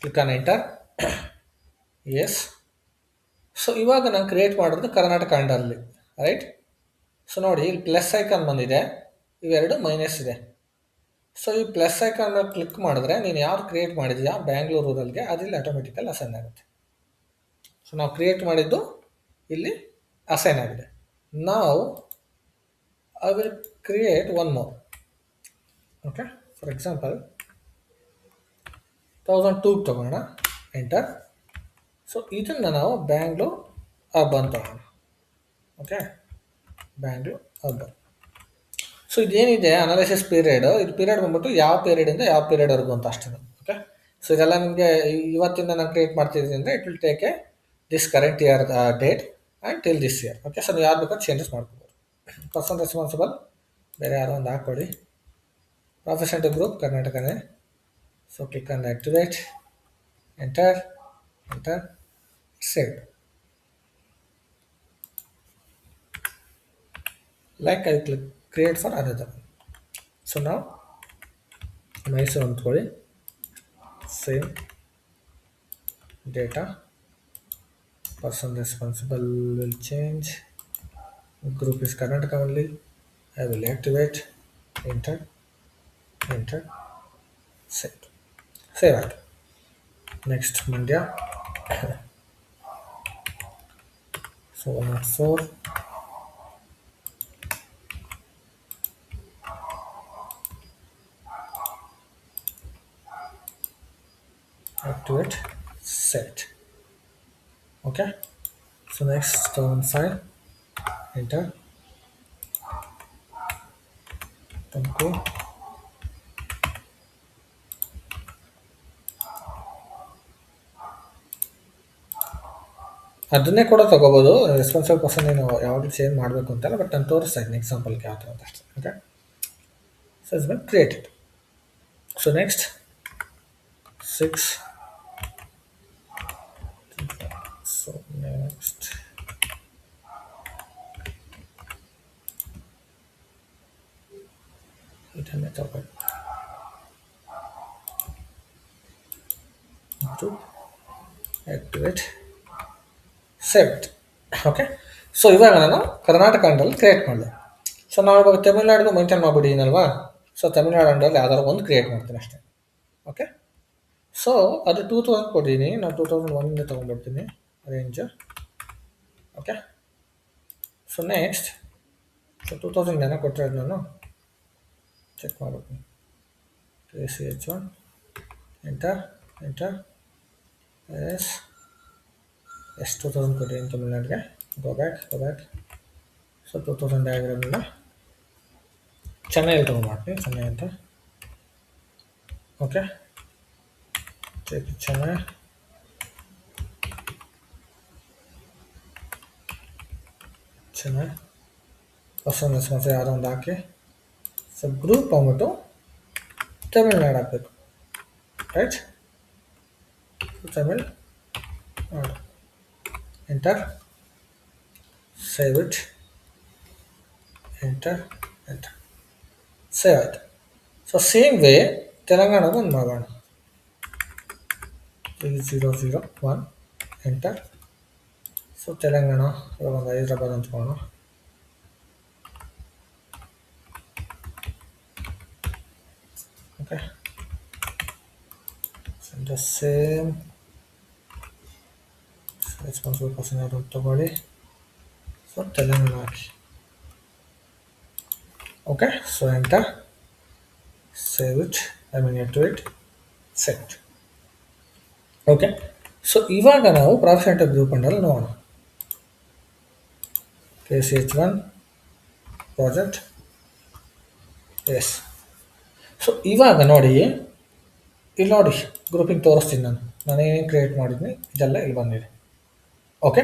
click on enter, S. So ಇವಾಗ ನಾನು ಕ್ರಿಯೇಟ್ ಮಾಡಿರೋದು ಕರ್ನಾಟಕ ಅಂಡರಲ್ಲಿ, ರೈಟ್. ಸೊ ನೋಡಿ ಇಲ್ಲಿ ಪ್ಲಸ್ ಐಕಾನ್ ಬಂದಿದೆ, ಇವೆರಡು ಮೈನಸ್ ಇದೆ. ಸೊ ಈ ಪ್ಲಸ್ ಐಕಾನ್ ಮೇಲೆ ಕ್ಲಿಕ್ ಮಾಡಿದ್ರೆ ನೀನು ಯಾರು ಕ್ರಿಯೇಟ್ ಮಾಡಿದೆಯಾ ಬ್ಯಾಂಗ್ಳೂರು ರೂರಲ್ಗೆ ಅದಿಲ್ಲಿ ಆಟೋಮೆಟಿಕಲ್ ಅಸೈನ್ ಆಗುತ್ತೆ. ಸೊ ನಾವು ಕ್ರಿಯೇಟ್ ಮಾಡಿದ್ದು ಇಲ್ಲಿ ಅಸೈನ್ ಆಗಿದೆ. ನಾವು I will create one more. Okay, for example 1002 ತಗೋಣ, ಎಂಟರ್. ಸೊ ಇದನ್ನು ನಾವು ಬ್ಯಾಂಗ್ಳೂರ್ ಅರ್ಬನ್ ತಗೋಣ. Okay, Bangalore urban. ಸೊ ಇದೇನಿದೆ ಅನಾಲಿಸಿಸ್ ಪೀರಿಯಡ್, ಇದು ಪೀರಿಯಡ್ ಬಂದ್ಬಿಟ್ಟು ಯಾವ ಪೀರಿಯಡಿಂದ ಯಾವ ಪೀರಿಯಡ್ವರೆಗೂ ಅಂತ ಅಷ್ಟೇ. ಓಕೆ, ಸೊ ಇದೆಲ್ಲ ನಿಮಗೆ ಇವತ್ತಿಂದ ನಾನು ಕ್ರಿಯೇಟ್ ಮಾಡ್ತಿದ್ದೀನಿ ಅಂದರೆ it will take A this current year date and till this year. Okay, so ನೀವು ಯಾರು ಬೇಕಾದ್ರೆ ಚೇಂಜಸ್ ಮಾಡ್ಕೋಬೋದು. ಪರ್ಸನ್ ರೆಸ್ಪಾನ್ಸಿಬಲ್ ಬೇರೆ ಯಾರೋ ಒಂದು ಹಾಕ್ಕೊಳ್ಳಿ. ಪ್ರಾಫಿಟ್ ಸೆಂಟರ್ ಗ್ರೂಪ್ ಕರ್ನಾಟಕನೇ. So click on activate, enter, enter, save. Like I click create for another. So now Mysore ಅಂದ್ಕೊಳ್ಳಿ, same data, person responsible will change, group is Karnataka only, I will activate, enter, enter, save it. Next Mandya, so 104, activate, set. Okay, so next 1005, enter, Tumku, ಅದನ್ನೇ ಕೂಡ ತಗೋಬೋದು. ರೆಸ್ಪಾನ್ಸಿಬಲ್ ಪರ್ಸನ್ ಏನು ಯಾವಾಗಲೂ ಚೇಂಜ್ ಮಾಡಬೇಕು ಅಂತಲ್ಲ, ಬಟ್ ನಾನು ತೋರಿಸ್ತಾ ಇದ್ದೀನಿ ಎಕ್ಸಾಂಪಲ್ಗೆ ಯಾವ ಥರ ಅಂತ ಅಷ್ಟೇ. Okay, so it's been created. So next 6. So next ಇದನ್ನೇ ತಗೋಬೇಕು. Activate, save it. Okay, so ಇವಾಗ ನಾನು ಕರ್ನಾಟಕ ಅಂಡರಲ್ಲಿ ಕ್ರಿಯೇಟ್ ಮಾಡಿದೆ. ಸೊ ನಾವು ಇವಾಗ ತಮಿಳ್ನಾಡಿಗೂ ಮೇಂಟೈನ್ ಮಾಡಿಬಿಟ್ಟಿದ್ದೀನಲ್ವಾ. ಸೊ ತಮಿಳ್ನಾಡು ಅಂಡರಲ್ಲಿ ಯಾವ್ದಾದ್ರು ಒಂದು ಕ್ರಿಯೇಟ್ ಮಾಡ್ತೀನಿ ಅಷ್ಟೇ. ಓಕೆ, ಸೊ ಅದು 2000 ಕೊಟ್ಟಿದ್ದೀನಿ, ನಾನು 2001 ತೊಗೊಂಡ್ಬಿಡ್ತೀನಿ range. Okay, so next so 2000 ಏನೋ ಕೊಟ್ಟಿರೋದು, ನಾನು ಚೆಕ್ ಮಾಡ್ಬೇಕು. KCH1, ಎಂಟರ್, ಎಂಟರ್, ಎಸ್ 2000 ಕೊಟ್ಟಿದ್ದೀನಿ ತಮಿಳ್ನಾಡಿಗೆ. ಗೋ ಬ್ಯಾಕ್. ಸೊ 2000 ಆಗಿರೋದ್ರಿಂದ ಚೆನ್ನೈಯಲ್ಲಿ ತೊಗೊಂಡ್ಬಿಡ್ತೀನಿ, ಚೆನ್ನೈ ಅಂತ. Okay, Chennai, Chennai, person response ಯಾರೋ ಒಂದು ಹಾಕಿ. ಸೊ ಗ್ರೂಪ್ ಬಂದ್ಬಿಟ್ಟು ತಮಿಳ್ನಾಡು ಹಾಕಬೇಕು, right. Tamil Nadu, enter, save it, enter, enter, save ಆಯಿತು. ಸೊ ಸೇಮ್ ವೇ ತೆಲಂಗಾಣಗೂ ಒಂದು ಮಾಡೋಣ. 3001, ಎಂಟರ್. ಸೊ ತೆಲಂಗಾಣ ಇವಾಗ ಒಂದು ಹೈದ್ರಾಬಾದ್ ಅಂದ್ಕೊಳ್ಳೋಣ. Okay, the same responsible person ಯಾರು ತಗೊಳ್ಳಿ. ಸೊ ತೆಲಂಗಾಣ ಹಾಕಿ. Okay, so enter, save it, activate, set. Okay, so ಇವಾಗ ನಾವು ಪ್ರಾಫಿಟ್ ಸೆಂಟರ್ ಗ್ರೂಪ್ ಅಂಡಲ್ಲಿ ನೋಡೋಣ. KCH1 project, S. ಸೊ ಇವಾಗ ನೋಡಿ, ಇಲ್ಲಿ ನೋಡಿ ಗ್ರೂಪಿಂಗ್ ತೋರಿಸ್ತೀನಿ ನಾನು. ನಾನೇನೇನು ಕ್ರಿಯೇಟ್ ಮಾಡಿದ್ದೀನಿ ಇದೆಲ್ಲ ಇಲ್ಲಿ ಬಂದಿದೆ. ಓಕೆ,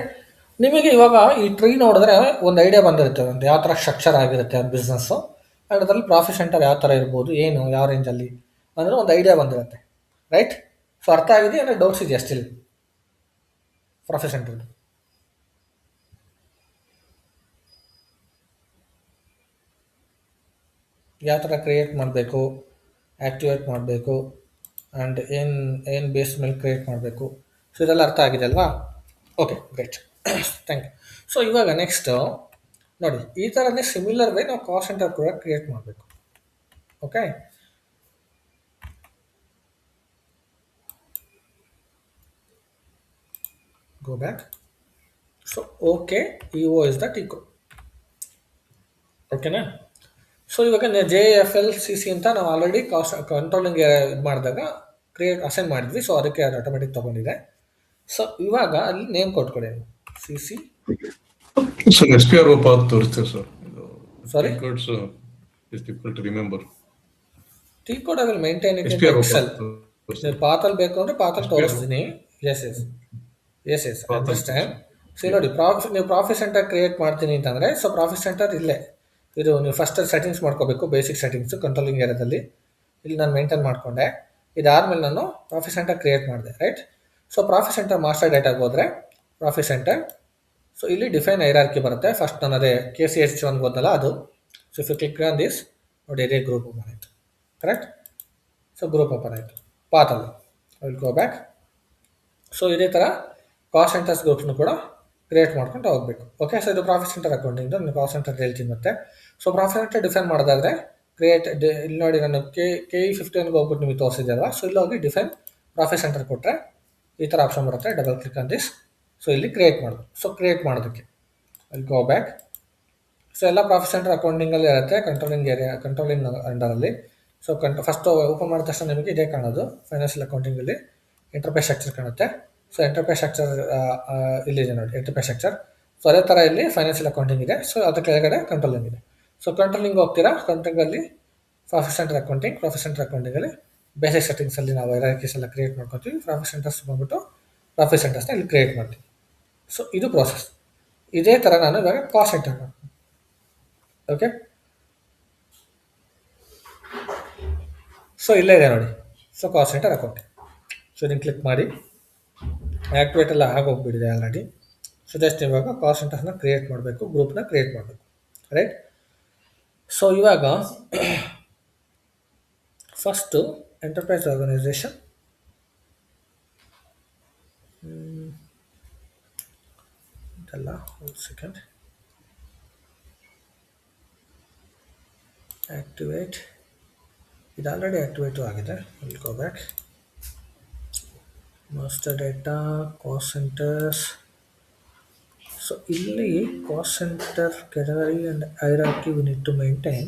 ನಿಮಗೆ ಇವಾಗ ಈ ಟ್ರೀ ನೋಡಿದ್ರೆ ಒಂದು ಐಡಿಯಾ ಬಂದಿರುತ್ತೆ, ಒಂದು ಯಾವ ಥರ ಸ್ಟ್ರಕ್ಚರ್ ಆಗಿರುತ್ತೆ ಒಂದು ಬಿಸ್ನೆಸ್ಸು, ಆ್ಯಂಡ್ ಅದರಲ್ಲಿ ಪ್ರಾಫಿಟ್ ಸೆಂಟರ್ ಯಾವ ಥರ ಇರ್ಬೋದು, ಏನು ಯಾವ ರೇಂಜಲ್ಲಿ ಅಂದರೆ ಒಂದು ಐಡಿಯಾ ಬಂದಿರುತ್ತೆ, ರೈಟ್? ಸೊ ಅರ್ಥ ಆಗಿದೆ ಅಂದರೆ ಡೌಟ್ಸ್ ಇದೆಯಾ ಸ್ಟಿಲ್ ಪ್ರಾಫಿಟ್ ಸೆಂಟರ್ದು? ಯಾವ ಥರ ಕ್ರಿಯೇಟ್ ಮಾಡಬೇಕು, ಆ್ಯಕ್ಟಿವೇಟ್ ಮಾಡಬೇಕು, ಆ್ಯಂಡ್ ಏನು ಬೇಸ್ ಮೇಲೆ ಕ್ರಿಯೇಟ್ ಮಾಡಬೇಕು, ಸೊ ಇದೆಲ್ಲ ಅರ್ಥ ಆಗಿದೆ ಅಲ್ವಾ? Okay, great. Thank you. So ಇವಾಗ ನೆಕ್ಸ್ಟು ನೋಡಿ, ಈ ಥರನೇ ಸಿಮಿಲರ್ ವೇ ನಾವು ಕಾಸ್ಟ್ ಸೆಂಟರ್ ಕೂಡ ಕ್ರಿಯೇಟ್ ಮಾಡಬೇಕು. Okay, go back. So okay, E O is the ಟಿಕೋ. ಓಕೆನಾ? ಸೊ ಇವಾಗ J F L C C ಅಂತ ನಾವು ಆಲ್ರೆಡಿ ಕಾಸ್ಟ್ ಕಂಟ್ರೋಲಿಂಗ್ ಇದು ಮಾಡಿದಾಗ ಕ್ರಿಯೇಟ್ ಅಸೈನ್ ಮಾಡಿದ್ವಿ. ಸೊ ಅದಕ್ಕೆ ಅದು ಆಟೋಮೆಟಿಕ್ ತೊಗೊಂಡಿದೆ. ಸೊ ಇವಾಗ ಅಲ್ಲಿ ನೇಮ್ ಕೊಟ್ಕೊಳ್ಳಿ, C C. Sir S P R O path ತೋರಿಸ್ತೀವಿ sir. Sorry, codes is difficult to remember. T code ಅಲ್ಲಿ maintain it S in P R O excel. Path ನೀವು ಪಾತಲ್ಲಿ ಬೇಕು ಅಂದರೆ ಪಾತಲ್ಲಿ ತೋರಿಸ್ತೀನಿ. Yes yes yes yes understand. So ನೋಡಿ, ನೀವು ಪ್ರಾಫಿಟ್ ಸೆಂಟರ್ ಕ್ರಿಯೇಟ್ ಮಾಡ್ತೀನಿ ಅಂತಂದರೆ, ಸೊ ಪ್ರಾಫಿಟ್ ಸೆಂಟರ್ ಇಲ್ಲೇ ಇದು ನೀವು ಫಸ್ಟ್ ಸೆಟ್ಟಿಂಗ್ಸ್ ಮಾಡ್ಕೋಬೇಕು, ಬೇಸಿಕ್ ಸೆಟ್ಟಿಂಗ್ಸು ಕಂಟ್ರೋಲಿಂಗ್ ಏರಿಯಾದಲ್ಲಿ. ಇಲ್ಲಿ ನಾನು ಮೇಂಟೈನ್ ಮಾಡಿಕೊಂಡೆ. ಇದಾದಮೇಲೆ ನಾನು ಪ್ರಾಫಿಟ್ ಸೆಂಟರ್ ಕ್ರಿಯೇಟ್ ಮಾಡಿದೆ, right? So profit centre master ಡೇಟಾಗೆ ಹೋದರೆ ಪ್ರಾಫಿಟ್ ಸೆಂಟರ್, ಸೊ ಇಲ್ಲಿ ಡಿಫೈನ್ ಹೈರಾರ್ಕಿ ಬರುತ್ತೆ. ಫಸ್ಟ್ ನಾನು ಅದೇ ಕೆ ಸಿ ಎಚ್ ಒನ್ ಗೊತ್ತಲ್ಲ ಅದು. So if you click on this, ನೋಡಿ ಇದೇ ಗ್ರೂಪ್ ಓಪನ್ ಆಯಿತು, ಕರೆಕ್ಟ್? ಸೊ ಗ್ರೂಪ್ ಓಪನ್ ಆಯಿತು ಪಾತಲ್ಲಿ. Will go back. ಸೊ ಇದೇ ಥರ ಕಾಸ್ಟ್ ಸೆಂಟರ್ಸ್ ಗ್ರೂಪ್ಸ್ನು ಕೂಡ ಕ್ರಿಯೇಟ್ ಮಾಡ್ಕೊಂಡು ಹೋಗಬೇಕು. ಓಕೆ, ಸೊ ಇದು ಪ್ರಾಫಿಟ್ ಸೆಂಟರ್ ಅಕೌಂಟಿಂಗ್ ನಾನು ಕಾಸ್ಟ್ ಸೆಂಟರ್ ಹೇಳ್ತೀನಿ ಮತ್ತೆ. ಸೊ ಪ್ರಾಫಿಟ್ ಸೆಂಟರ್ ಡಿಫೈನ್ ಮಾಡೋದಾದರೆ ಕ್ರಿಯೇಟ್ ಇಲ್ಲಿ ನೋಡಿ, ನಾನು ಕೆ ಇ 15ಗೆ ಹೋಗ್ಬಿಟ್ಟು ನಿಮಗೆ ತೋರಿಸಿದ್ದಲ್ವ. ಸೊ ಇಲ್ಲಿ ಹೋಗಿ ಡಿಫೈನ್ ಪ್ರಾಫಿಟ್ ಸೆಂಟರ್ ಕೊಟ್ಟರೆ ಈ ಥರ ಆಪ್ಷನ್ ಬರುತ್ತೆ. Double click on this. So ಇಲ್ಲಿ ಕ್ರಿಯೇಟ್ ಮಾಡೋದು. ಸೊ ಕ್ರಿಯೇಟ್ ಮಾಡೋದಕ್ಕೆ ಅಲ್ಲಿ ಗೋ ಬ್ಯಾಕ್. ಸೊ ಎಲ್ಲ ಪ್ರಾಫಿಟ್ ಸೆಂಟರ್ ಅಕೌಂಟಿಂಗಲ್ಲಿ ಇರುತ್ತೆ, ಕಂಟ್ರೋಲಿಂಗ್ ಏರಿಯಾ, ಕಂಟ್ರೋಲಿಂಗ್ ಅಂಡರಲ್ಲಿ. ಸೊ ಫಸ್ಟ್ ಓಪನ್ ಮಾಡಿದ ತಕ್ಷಣ ನಿಮಗೆ ಇದೇ ಕಾಣೋದು, ಫೈನಾನ್ಷಿಯಲ್ ಅಕೌಂಟಿಂಗಲ್ಲಿ ಎಂಟರ್ಪ್ರೈಸ್ ಸ್ಟ್ರಕ್ಚರ್ ಕಾಣುತ್ತೆ. ಸೊ ಎಂಟರ್ಪ್ರೈಸ್ ಸ್ಟ್ರಕ್ಚರ್ ಇಲ್ಲಿದೆ ನೋಡಿ, ಎಂಟರ್ಪ್ರೈಸ್ ಸ್ಟ್ರಕ್ಚರ್. ಸೊ ಅದೇ ಥರ ಇಲ್ಲಿ ಫೈನಾನ್ಷಿಯಲ್ ಅಕೌಂಟಿಂಗ್ ಇದೆ. ಸೊ ಅದ್ರ ಕೆಳಗಡೆ ಕಂಟ್ರೋಲಿಂಗ್ ಇದೆ. ಸೊ ಕಂಟ್ರೋಲಿಂಗ್ ಹೋಗ್ತೀರಾ, ಕಂಟ್ರೋಲಿಂಗಲ್ಲಿ profit centre accounting, profit centre ಅಕೌಂಟಿಂಗಲ್ಲಿ ಬೇಸಿಕ್ ಸೆಟ್ಟಿಂಗ್ಸಲ್ಲಿ ನಾವು ಹೈರಾರ್ಕೀಸ್ ಎಲ್ಲ ಕ್ರಿಯೇಟ್ ಮಾಡ್ಕೊತೀವಿ. ಪ್ರಾಫಿಟ್ ಸೆಂಟರ್ಸ್ ಬಂದ್ಬಿಟ್ಟು ಪ್ರಾಫಿಟ್ ಸೆಂಟರ್ಸ್ನ ಇಲ್ಲಿ ಕ್ರಿಯೇಟ್ ಮಾಡ್ತೀವಿ. ಸೊ ಇದು ಪ್ರೋಸೆಸ್. ಇದೇ ಥರ ನಾನು ಇವಾಗ ಕಾಸ್ಟ್ ಸೆಂಟರ್ ಮಾಡ್ತೀನಿ. ಓಕೆ, ಸೊ ಇಲ್ಲೇ ಇದೆ ನೋಡಿ. So cost centre accounting. So ಇದನ್ನು ಕ್ಲಿಕ್ ಮಾಡಿ, ಆ್ಯಕ್ಟಿವೇಟ್ ಎಲ್ಲ ಆಗೋಗ್ಬಿಟ್ಟಿದೆ ಆಲ್ರೆಡಿ. ಸೊ ಜಸ್ಟ್ ಇವಾಗ ಕಾಸ್ಟ್ ಸೆಂಟರ್ಸ್ನ ಕ್ರಿಯೇಟ್ ಮಾಡಬೇಕು, ಗ್ರೂಪ್ನ ಕ್ರಿಯೇಟ್ ಮಾಡಬೇಕು, ರೈಟ್? ಸೊ ಇವಾಗ ಫಸ್ಟು ಎಂಟರ್ಪ್ರೈಸ್ ಆರ್ಗನೈಸೇಷನ್, ಇದೆಲ್ಲ ಒಂದು ಸೆಕೆಂಡ್, ಆ್ಯಕ್ಟಿವೇಟ್, ಇದು ಆಲ್ರೆಡಿ ಆ್ಯಕ್ಟಿವೇಟು ಆಗಿದೆ. Will go back. Master data, cost centres. So ಇಲ್ಲಿ cost centre category and hierarchy we need to maintain.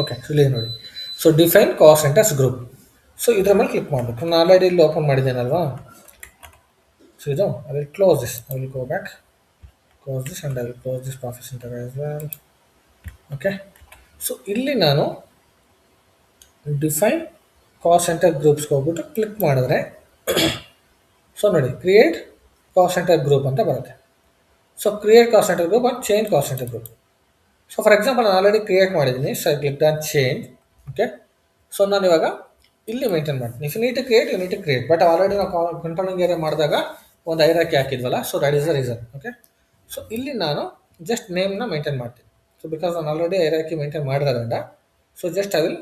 Okay, so ಇಲ್ಲಿ ನೋಡಿ. So define cost centres group. So ಇದರ ಮೇಲೆ ಕ್ಲಿಕ್ ಮಾಡಬೇಕು. ನಾನು ಆಲ್ರೆಡಿ ಇಲ್ಲಿ ಓಪನ್ ಮಾಡಿದ್ದೇನಲ್ವಾ. ಸೊ ಇದು I will close this. I will go back, close this and I will close this profit centre as well. Okay, so ಇಲ್ಲಿ ನಾನು ಡಿಫೈನ್ ಕಾಸ್ಟ್ ಸೆಂಟರ್ ಗ್ರೂಪ್ಸ್ಗೆ ಹೋಗ್ಬಿಟ್ಟು ಕ್ಲಿಕ್ ಮಾಡಿದ್ರೆ ಸೊ ನೋಡಿ, ಕ್ರಿಯೇಟ್ ಕಾಸ್ಟ್ ಸೆಂಟರ್ ಗ್ರೂಪ್ ಅಂತ ಬರುತ್ತೆ. So create cost centre group and change cost centre group. So for example ನಾನು ಆಲ್ರೆಡಿ ಕ್ರಿಯೇಟ್ ಮಾಡಿದ್ದೀನಿ. So I click on change. Okay, so ನಾನು ಇವಾಗ ಇಲ್ಲಿ ಮೇಂಟೈನ್ ಮಾಡ್ತೀನಿ. If you need to create, but already ನಾವು ಕಂಟ್ರೋಲಿಂಗ್ ಏರಿಯಾ ಮಾಡಿದಾಗ ಒಂದು ಹೈರಾರ್ಕಿ ಹಾಕಿದ್ವಲ್ಲ. So that is the reason. Okay, so ಇಲ್ಲಿ ನಾನು ಜಸ್ಟ್ ನೇಮ್ನ ಮೇಂಟೈನ್ ಮಾಡ್ತೀನಿ. ಸೊ ಬಿಕಾಸ್ ನಾನು ಆಲ್ರೆಡಿ ಹೈರಾರ್ಕಿ ಮೇಂಟೈನ್ ಮಾಡಿರೋದ್ರಿಂದ, so just I will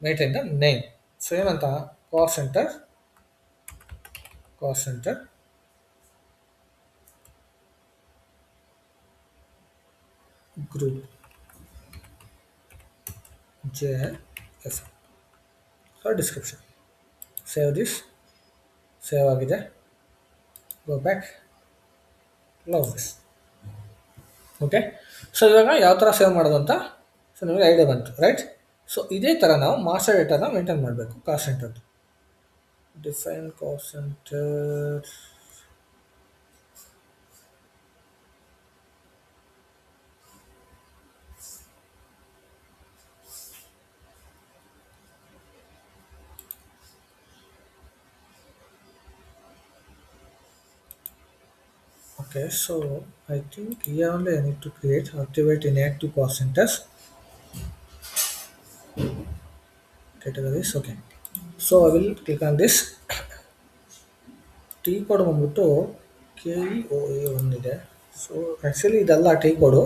maintain the name. So ಏನಂತ, cost centre group JF. So description. Save this. Save ಆಗಿದೆ. Go back, close this. Okay, so ಇವಾಗ ಯಾವ ಥರ ಸೇವ್ ಮಾಡೋದು ಅಂತ ಸೊ ನಿಮಗೆ ಐಡಿಯಾ ಬಂತು, ರೈಟ್? ಸೊ ಇದೇ ಥರ ನಾವು ಮಾಸ್ಟರ್ ಡೇಟಾನ ಮೇಂಟೈನ್ ಮಾಡಬೇಕು ಕಾಸ್ಟ್ ಸೆಂಟರ್ದು. Define cost centre Okay, so I think here only I need to create activate inactive cost centers categories. Okay, so I will click on this T code ಬಂದ್ಬಿಟ್ಟು KEOA ಒಂದಿದೆ. ಸೊ ಆ್ಯಕ್ಚುಲಿ ಇದೆಲ್ಲ T code.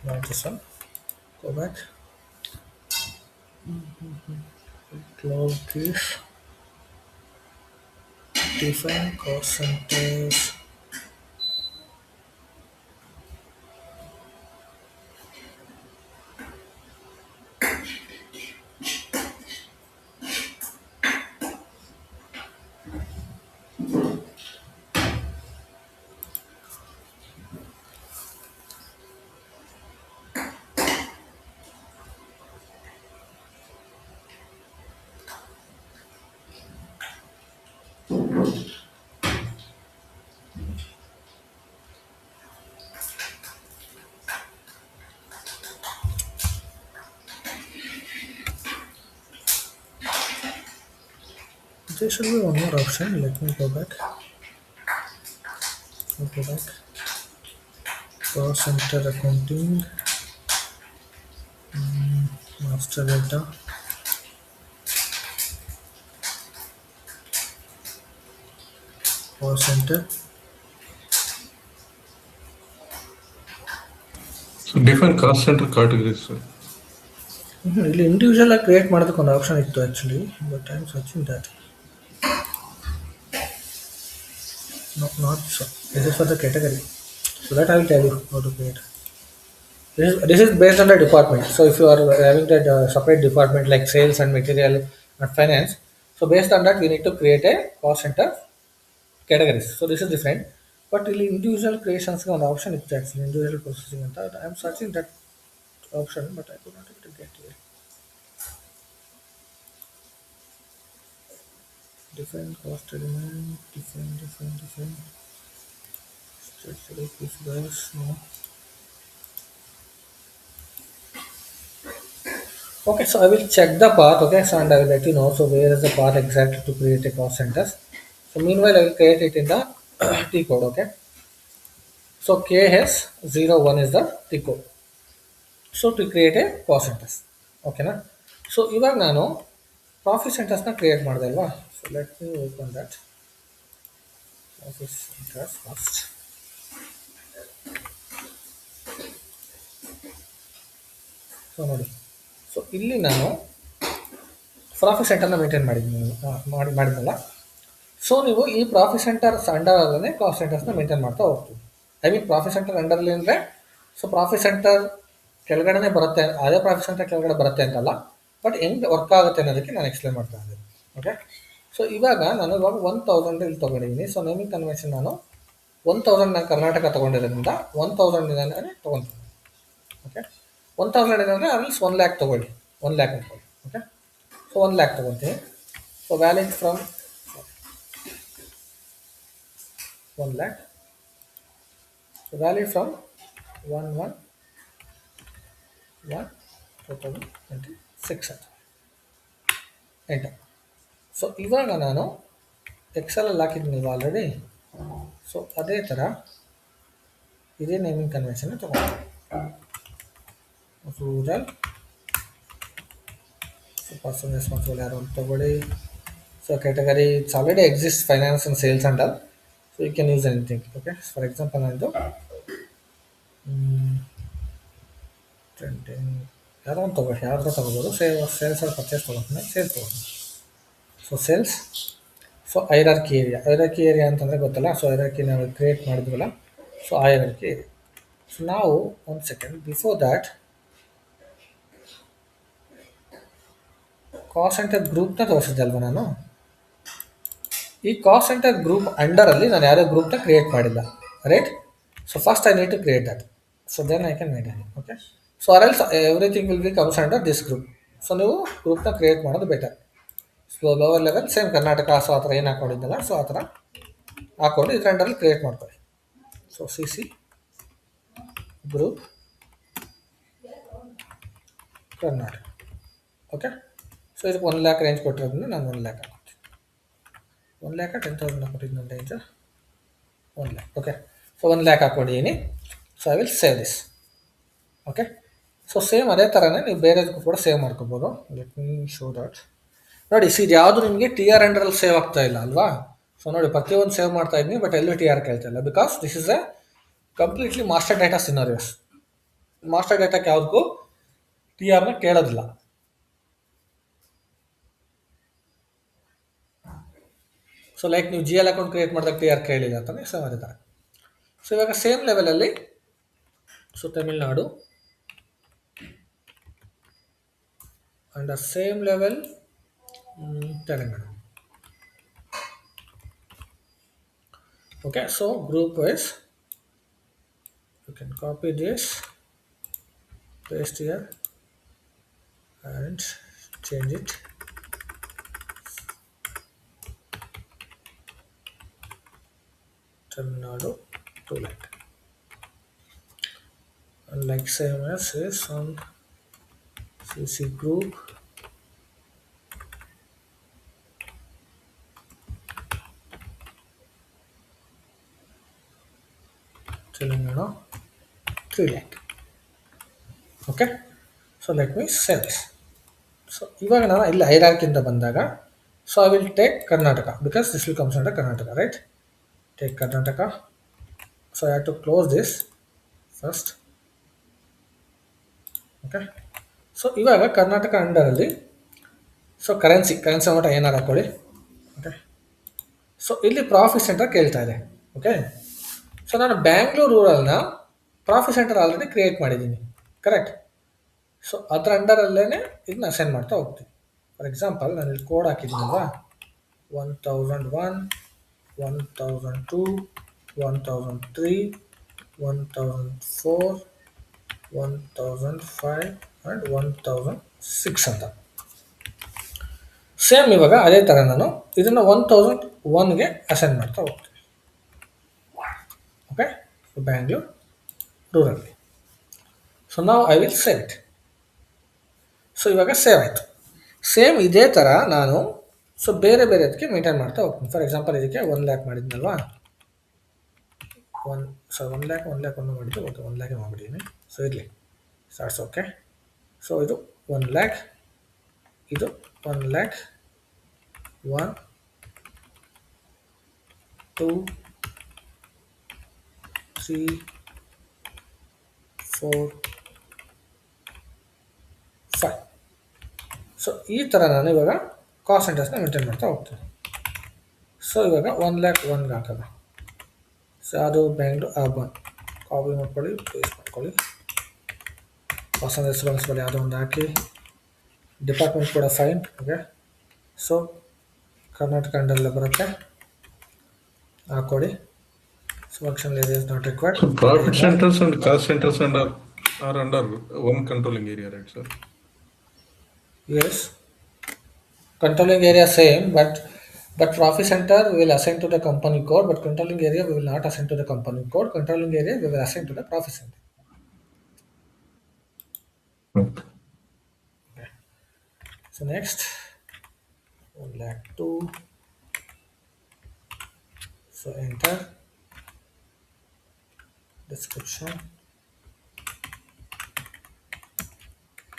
Not this one. Go back. Cloud keys. Define cost centers. There should be one more option. Let me go back. Go back. Cost center accounting. Master data. Cost center. So different cost center categories, sir. ಇಲ್ಲಿ ಇಂಡಿವಿಜುವಲ್ ಆಗಿ ಕ್ರಿಯೇಟ್ ಮಾಡೋದಕ್ಕೆ ಒಂದು ಆಪ್ಷನ್ ಇತ್ತು actually, but I am searching that. No, not so. This is for the category. So that I will tell you how to create. This is based on the department. So if you are having that separate department like sales and material and finance, so based on that we need to create a cost center categories. So this is different. But ಇಲ್ಲಿ individual creations ಒಂದು ಆಪ್ಷನ್ ಇತ್ತು ಆ್ಯಕ್ಚುಲಿ, individual processing ಅಂತ. I am searching that option, but I could not able to get here. Different cost element, different. Select this guys, no. Okay, so I will check the path, okay, so and I will let you know. So where is the path exactly to create a cost centers. So meanwhile, I will create it in the T code, okay. So KS01 is the T code. So to create a cost centers, okay na. So ಇವಾಗ ನಾನು ಪ್ರಾಫಿಟ್ ಸೆಂಟರ್ಸ್ನ ಕ್ರಿಯೇಟ್ ಮಾಡಿದೆ ಅಲ್ವಾ. So let me open that profit centres first. So ನೋಡಿ, ಸೊ ಇಲ್ಲಿ ನಾನು ಪ್ರಾಫಿಟ್ ಸೆಂಟರ್ನ ಮೇಂಟೈನ್ ಮಾಡಿದ್ನಲ್ಲ. ಸೊ ನೀವು ಈ ಪ್ರಾಫಿಟ್ ಸೆಂಟರ್ಸ್ ಅಂಡರಲ್ಲೇ ಕಾಸ್ಟ್ ಸೆಂಟರ್ಸ್ನ ಮೇಂಟೈನ್ ಮಾಡ್ತಾ ಹೋಗ್ತೀವಿ. ಐ ಮೀನ್ ಪ್ರಾಫಿಟ್ ಸೆಂಟರ್ ಅಂಡರಲ್ಲಿ ಅಂದರೆ, ಸೊ ಪ್ರಾಫಿಟ್ ಸೆಂಟರ್ ಕೆಳಗಡೆ ಬರುತ್ತೆ, ಅದೇ ಪ್ರಾಫಿಟ್ ಸೆಂಟರ್ ಕೆಳಗಡೆ ಬರುತ್ತೆ ಅಂತಲ್ಲ, ಬಟ್ ಹೆಂಗೆ ವರ್ಕ್ ಆಗುತ್ತೆ ಅನ್ನೋದಕ್ಕೆ ನಾನು ಎಕ್ಸ್ಪ್ಲೇನ್ ಮಾಡ್ತಾ ಇದ್ದೀನಿ. ಓಕೆ, ಸೊ ಇವಾಗ ನಾನು ಇವಾಗ 1000 ಇಲ್ಲಿ ತೊಗೊಂಡಿದ್ದೀನಿ. ಸೊ ನೇಮಿಂಗ್ ಕನ್ವೆನ್ಷನ್ ನಾನು 1000 ನಾನು ಕರ್ನಾಟಕ ತೊಗೊಂಡಿರೋದ್ರಿಂದ 1000 ನಾನು ತೊಗೊತೀನಿ. ಓಕೆ, 1000 ಇದೆ ಅಂದರೆ ಅಲ್ಲಿ 1 ಲ್ಯಾಕ್ ತೊಗೊಳ್ಳಿ, 1 ಲ್ಯಾಕ್ ಅಂದ್ಕೊಳ್ಳಿ. ಓಕೆ, ಸೊ 1 ಲ್ಯಾಕ್ ತೊಗೊತೀನಿ. So valid from 1 lakh. So valid from 1/1/2026 enter. So ಇವಾಗ ನಾನು ಎಕ್ಸೆಲಲ್ಲಿ ಹಾಕಿದ್ದೀನಿ ನೀವು ಆಲ್ರೆಡಿ. ಸೊ ಅದೇ ಥರ ಇದೇ ನೇಮಿಂಗ್ ಕನ್ವೆನ್ಷನ್ ತೊಗೊಂಡು ರೂರಲ್. ಸೊ ಪರ್ಸನ್ ರೆಸ್ಪಾನ್ಸಿಬಲ್ ಯಾರು ಅಂತ ತೊಗೊಳ್ಳಿ. So category it's already exist finance and sales and all. So you can use anything. Okay, so for example nandu trending ಯಾರೋ ಒಂದು ತಗೋ, ಯಾರ್ದು ತಗೋಬೋದು. ಸೇಲ್ಸ್ ಆರ್ ಪರ್ಚೇಸ್ ತೊಗೊಳ್ತೀನಿ, ಸೇಲ್ಸ್ ತೊಗೊಳ್ತೀನಿ. So sales. ಸೊ ಐರಾರ್ಕಿ ಏರಿಯಾ ಅಂತಂದರೆ ಗೊತ್ತಲ್ಲ. ಸೊ ಐರಾರ್ಕಿ ನಾವು ಕ್ರಿಯೇಟ್ ಮಾಡಿದ್ವಲ್ಲ, ಸೊ ಆ ಐರಾರ್ಕಿ ಏರಿಯಾ. ಸೊ ನಾವು ಒಂದು second before that cost centre ಗ್ರೂಪ್ನ ತೋರಿಸಿದ್ದೆ ಅಲ್ವ ನಾನು. ಈ ಕಾಸ್ಟ್ ಸೆಂಟರ್ ಗ್ರೂಪ್ ಅಂಡರಲ್ಲಿ ನಾನು ಯಾವುದೇ ಗ್ರೂಪ್ನ ಕ್ರಿಯೇಟ್ ಮಾಡಿಲ್ಲ, right. So first I need to create that. So then I can maintain it. Okay, so or else everything will be comes under this group. So ನೀವು ಗ್ರೂಪ್ನ ಕ್ರಿಯೇಟ್ ಮಾಡೋದು better. So lower level same Karnataka, so ಆ ಥರ ಏನು ಹಾಕೊಂಡಿದ್ದಲ್ಲ, ಸೊ ಆ ಥರ ಹಾಕ್ಕೊಂಡು ಇದ್ರ ಅಂಡರಲ್ಲಿ ಕ್ರಿಯೇಟ್ ಮಾಡ್ಕೊಳ್ಳಿ. So CC group Karnataka. Okay, so ಇದಕ್ಕೆ 1 ಲ್ಯಾಕ್ ರೇಂಜ್ ಕೊಟ್ಟಿರೋದ್ರಿಂದ ನಾನು 1 ಲ್ಯಾಕ್ ಹಾಕ್ತೀನಿ. 1 ಲ್ಯಾಕ್ 10,000 ಹಾಕ್ಬಿಟ್ಟಿದ್ದು ನನ್ನ range 1 lakh. Okay, so 1 lakh ಹಾಕ್ಕೊಂಡಿದ್ದೀನಿ. So I will save this. Okay, so same ಅದೇ ಥರನೇ ನೀವು ಬೇರೆದಕ್ಕೂ ಕೂಡ ಸೇವ್ ಮಾಡ್ಕೋಬೋದು. Let me show that. ನೋಡಿ, ಇದು ಯಾವುದು ನಿಮಗೆ ಟಿ ಆರ್ ಅಂಡರಲ್ಲಿ ಸೇವ್ ಆಗ್ತಾ ಇಲ್ಲ ಅಲ್ವಾ? ಸೊ ನೋಡಿ, ಪ್ರತಿಯೊಂದು ಸೇವ್ ಮಾಡ್ತಾ ಇದ್ದೀನಿ, ಬಟ್ ಎಲ್ಲೂ ಟಿ ಆರ್ ಕೇಳ್ತಾ ಇಲ್ಲ, because this is a completely master data scenarios. Master ಡೇಟಾಕ್ಕೆ ಯಾವುದಕ್ಕೂ ಟಿ ಆರ್ನ ಕೇಳೋದಿಲ್ಲ. ಸೊ ಲೈಕ್ ನೀವು ಜಿ ಎಲ್ ಅಕೌಂಟ್ ಕ್ರಿಯೇಟ್ ಮಾಡಿದಾಗ ಟಿ ಆರ್ ಕೇಳಿಲ್ಲ ಅಂತಾನೆ ಸೇವ್ ಅದೇ ಥರ. ಸೊ ಇವಾಗ ಸೇಮ್ ಲೆವೆಲಲ್ಲಿ, so Tamil Nadu and the same level Telangana. Okay, so group wise you can copy this, paste here and change it. Tamil Nadu to like, and like same as is on CC group. Telangana 3 lakh. Okay, so let me save this. So ಇವಾಗ ನಾನು ಇಲ್ಲಿ ಹೈರಾರ್ಕಿಂದ ಬಂದಾಗ, so I will take Karnataka because this will comes under Karnataka, right? Take Karnataka. So I have to close this first. Okay, so ಇವಾಗ ಕರ್ನಾಟಕ ಅಂಡರಲ್ಲಿ, ಸೊ ಕರೆನ್ಸಿ ಅಮೌಂಟ್ ಏನಾರು ಹಾಕೊಳ್ಳಿ. ಓಕೆ, ಸೊ ಇಲ್ಲಿ ಪ್ರಾಫಿಟ್ ಸೆಂಟರ್ ಕೇಳ್ತಾ ಇದೆ. ಓಕೆ, ಸೊ ನಾನು ಬ್ಯಾಂಗ್ಳೂರು ರೂರಲ್ನ ಪ್ರಾಫಿಟ್ ಸೆಂಟರ್ ಆಲ್ರೆಡಿ ಕ್ರಿಯೇಟ್ ಮಾಡಿದ್ದೀನಿ, ಕರೆಕ್ಟ್? ಸೊ ಅದರ ಅಂಡರಲ್ಲೇ ಇದನ್ನ ಅಸೈನ್ ಮಾಡ್ತಾ ಹೋಗ್ತೀನಿ. ಫಾರ್ ಎಕ್ಸಾಂಪಲ್ ನಾನು ಇಲ್ಲಿ ಕೋಡ್ ಹಾಕಿದ್ದೀನಲ್ವಾ, 1001, 1002, 1003, 1004, 1005 ಆ್ಯಂಡ್ 1006 ಅಂತ. ಸೇಮ್ ಇವಾಗ ಅದೇ ಥರ ನಾನು ಇದನ್ನು 1001ಗೆ ಅಸೈನ್ ಮಾಡ್ತಾ ಹೋಗ್ತೀನಿ. ಓಕೆ, ಬ್ಯಾಂಗ್ಳೂರ್ ರೂರಲ್ಲಿ. ಸೊ ನಾವು I will save it. So ಇವಾಗ ಸೇವ್ ಆಯಿತು. ಸೇಮ್ ಇದೇ ಥರ ನಾನು ಸೊ ಬೇರೆ ಅದಕ್ಕೆ ಮೇಂಟೈನ್ ಮಾಡ್ತಾ ಹೋಗ್ತೀನಿ. ಫಾರ್ ಎಕ್ಸಾಂಪಲ್ ಇದಕ್ಕೆ 1 ಲ್ಯಾಕ್ ಮಾಡಿದ್ನಲ್ವಾ, 1 ಲ್ಯಾಕ್ 1 ಮಾಡಿದ್ದು, ಓಕೆ 1 ಲ್ಯಾಕ್ ಮಾಡಿದ್ದೀನಿ. ಸೊ ಇರಲಿ, ಸ್ಟಾರ್ಟ್ಸ್. ಓಕೆ, ಸೊ ಇದು 1 ಲ್ಯಾಕ್, ಇದು 1 ಲ್ಯಾಕ್, 1, 2, 3, 4, 5. ಸೊ ಈ ಥರ ನಾನು ಇವಾಗ ಕಾಸ್ಟ್ ಸೆಂಟರ್ಸ್ನ ಮೇಂಟೈನ್ ಮಾಡ್ತಾ ಹೋಗ್ತೀನಿ. ಸೊ ಇವಾಗ 1 ಲ್ಯಾಕ್ 1ಗೆ ಹಾಕೋಣ. ಸೊ ಅದು ಬ್ಯಾಂಗ್ಳೂರು ಅರ್ಬನ್ ಕಾಪಿ ಮಾಡ್ಕೊಳ್ಳಿ, ಪೇಸ್ಟ್ ಮಾಡ್ಕೊಳ್ಳಿ. ಪರ್ಸನಲ್ ರೆಸ್ಪಾನ್ಸಿಬಲ್ ಯಾವುದೋ ಒಂದು ಹಾಕಿ, ಡಿಪಾರ್ಟ್ಮೆಂಟ್ ಕೂಡ ಫೈನ್. ಓಕೆ, ಸೊ ಕರ್ನಾಟಕ ಅಂಡರಲ್ಲೇ ಬರುತ್ತೆ, ಹಾಕ್ಕೊಡಿ. So functional areas not required. So profit centers and cost centers are under one controlling area, right, sir? Yes, controlling area same, but profit center we will assign to the company code, but controlling area we will not assign to the company code. Controlling area we will assign to the profit center. Okay. Okay. So next 1 lakh 2. So enter description.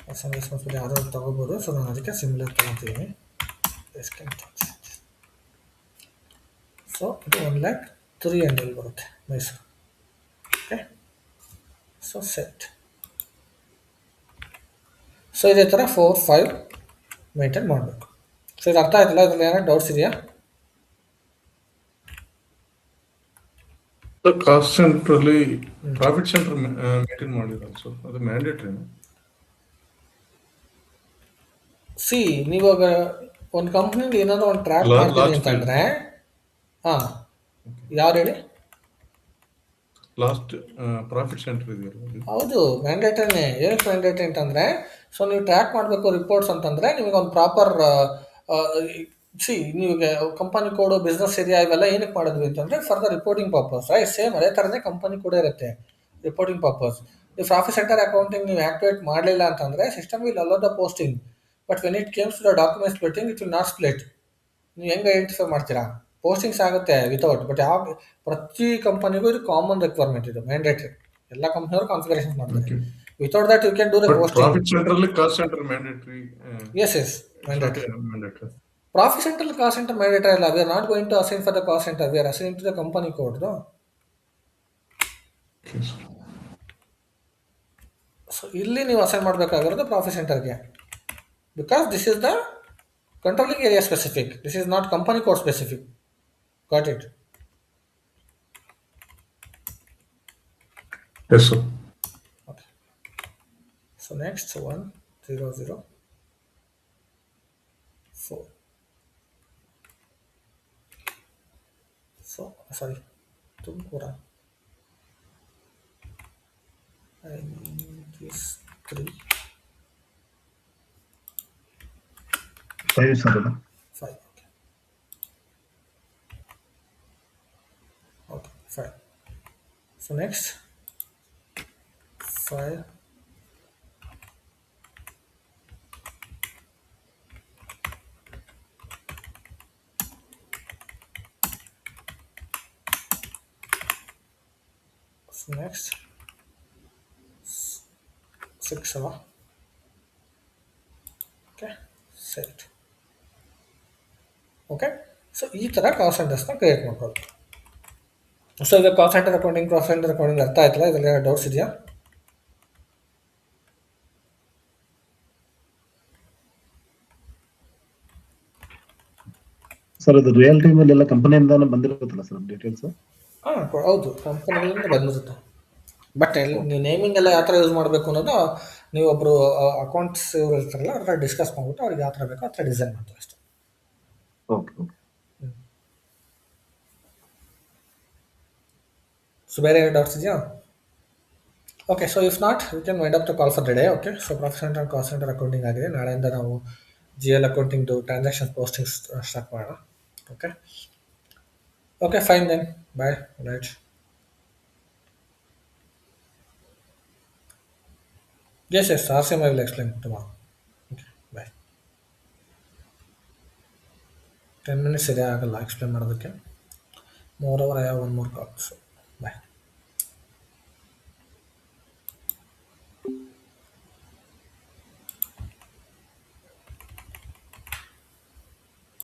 Personal responsibility ಯಾವುದೋ ತಗೋಬೋದು. ಸೊ ನಾನು ಅದಕ್ಕೆ ಸಿಮಿಲರ್ ತಗೊತೀನಿ. ಸೊ ಇದು 1 ಲ್ಯಾಕ್ 3 ಅಂಡಲ್ಲಿ ಬರುತ್ತೆ, Mysuru. Okay, so set. So ಇದೇ ಥರ 4, 5 ಮೇಂಟೈನ್ ಮಾಡಬೇಕು. ಸೊ ಇದು ಅರ್ಥ ಆಯ್ತಲ್ಲ? ಇದರಲ್ಲಿ ಏನಾದ್ರು ಡೌಟ್ಸ್ ಇದೆಯಾ? The cost center ಅಲ್ಲಿ profit center maintain ಮಾಡಿರಲ್ಲ, ಸೊ ಅದು ಮ್ಯಾಂಡೇಟರಿ. ಸಿ ನೀವಾಗ ಒಂದು ಕಂಪ್ನಿಲಿ ಏನಾದರೂ ಒಂದು ಟ್ರ್ಯಾಕ್ ಮಾಡ್ತೀನಿ ಅಂತಂದರೆ, ಹಾಂ ಯಾರು ಹೇಳಿ? ಲಾಸ್ಟ್ ಪ್ರಾಫಿಟ್ ಸೆಂಟರ್ ಇದೆಯಲ್ಲ, ಹೌದು ಮ್ಯಾಂಡೇಟರಿನೇ. ಏನಕ್ಕೆ ಮ್ಯಾಂಡೇಟರಿ ಅಂತಂದರೆ, ಸೊ ನೀವು ಟ್ರ್ಯಾಕ್ ಮಾಡಬೇಕು ರಿಪೋರ್ಟ್ಸ್ ಅಂತಂದರೆ ನಿಮಗೆ ಒಂದು ಪ್ರಾಪರ್ ನಿಮಗೆ ಕಂಪನಿ ಕೋಡು, ಬಿಸ್ನೆಸ್ ಏರಿಯಾ ಇವೆಲ್ಲ ಏನಕ್ಕೆ ಮಾಡಿದ್ವಿ ಅಂತಂದರೆ for the reporting purpose, right? Same ಅದೇ ಥರನೇ ಕಂಪನಿ ಕೂಡ ಇರುತ್ತೆ, ರಿಪೋರ್ಟಿಂಗ್ ಪರ್ಪಸ್. ನೀವು ಪ್ರಾಫಿಟ್ ಸೆಂಟರ್ ಅಕೌಂಟಿಂಗ್ ನೀವು ಆ್ಯಕ್ಟಿವೇಟ್ ಮಾಡಲಿಲ್ಲ ಅಂತಂದರೆ system will allow the posting. But when it comes to the document splitting it will not split. ನೀವು ಹೆಂಗೆ ಐಡೆಂಟಿಫೈ ಮಾಡ್ತೀರಾ? ಪೋಸ್ಟಿಂಗ್ಸ್ ಆಗುತ್ತೆ ವಿತೌಟ್, ಬಟ್ ಯಾವ ಪ್ರತಿ ಕಂಪನಿಗೂ ಇದು ಕಾಮನ್ ರಿಕ್ವೈರ್ಮೆಂಟ್, ಇದು ಮ್ಯಾಂಡೇಟ್ರಿ. ಎಲ್ಲ ಕಂಪ್ನಿಯವರು ಕಾನ್ಫಿಗರೇಷನ್ ಮಾಡ್ತಾರೆ. Okay. Without that you can do the But posting. profit center ಅಲ್ಲಿ cost center mandatory. Yes yes mandatory. Mandatory. Profit center cost center mandatory ಅಲ್ಲ. We are not going to assign for the cost center. We are assigning to the company code. No? So ಇಲ್ಲಿ ನೀವು ಅಸೈನ್ ಮಾಡಬೇಕಾಗಿರೋದು ಪ್ರಾಫಿಟ್ ಸೆಂಟರ್ಗೆ, because this is the controlling area specific. This is not company code specific. Got it? Yes, sir. Okay. So next 100 4. So sorry, Tumkura. I need this 3 5 sir. 5. Okay. Okay, 5. So next 5. So next 6 ಅಲ್ಲ? Okay, set. ಓಕೆ, ಸೊ ಈ ಥರ ಕಾಸ್ಟ್ ಸೆಂಟರ್ಸ್ನ ಕ್ರಿಯೇಟ್ ಮಾಡ್ಕೊಳ್ಳಿ. ಸೊ ಈಗ cost centre accounting, profit centre accounting ಅರ್ಥ ಆಯ್ತಲ್ಲ? ಇದರಲ್ಲಿ ಏನೋ ಡೌಟ್ಸ್ ಇದೆಯಾ? ಸರ್ ಅದು ರಿಯಲ್ ಟೈಮ್ ಅಲ್ಲಿ ಎಲ್ಲ ಕಂಪನಿಯಿಂದಾನೆ ಬಂದಿರುತ್ತಲ್ಲ ಸರ್ ಡೀಟೇಲ್ಸ್? ಹಾಂ, ಹೌದು, ಕಂಪನಿಯಿಂದ ಬಂದಿರುತ್ತೆ. ಬಟ್ ನೀವು ನೇಮಿಂಗ್ ಎಲ್ಲ ಯಾವ ಥರ ಯೂಸ್ ಮಾಡಬೇಕು ಅನ್ನೋದು ನೀವು ಒಬ್ಬರು ಅಕೌಂಟ್ಸ್ ಇವರು ಇರ್ತಾರಲ್ಲ ಅವ್ರ ಹತ್ರ ಡಿಸ್ಕಸ್ ಮಾಡ್ಬಿಟ್ಟು ಅವ್ರಿಗೆ ಯಾವ ಥರ ಬೇಕೋ ಆ ಥರ ಡಿಸೈನ್ ಮಾಡ್ತೀವಿ ಅಷ್ಟೇ. Okay okay. ಸೊ ಬೇರೆ ಡೌಟ್ಸ್ ಇದೆಯಾ? Okay, so if not you can wind up the call for the day. Okay, so profit centre and cost centre accounting ಆಗಿದೆ. ನಾಳೆಯಿಂದ ನಾವು GL ಅಕೌಂಟಿಂಗ್ದು ಟ್ರಾನ್ಸಾಕ್ಷನ್ ಪೋಸ್ಟಿಂಗ್ಸ್ ಸ್ಟಾರ್ಟ್ ಮಾಡೋಣ. Okay okay, fine then, bye. Right. Yes, yes, RCM I will explain tomorrow. Okay, bye. 10 minutes ಇದೆ ಆಗಲ್ಲ ಎಕ್ಸ್ಪ್ಲೇನ್ ಮಾಡೋದಕ್ಕೆ. Moreover, I have one more call. So, bye.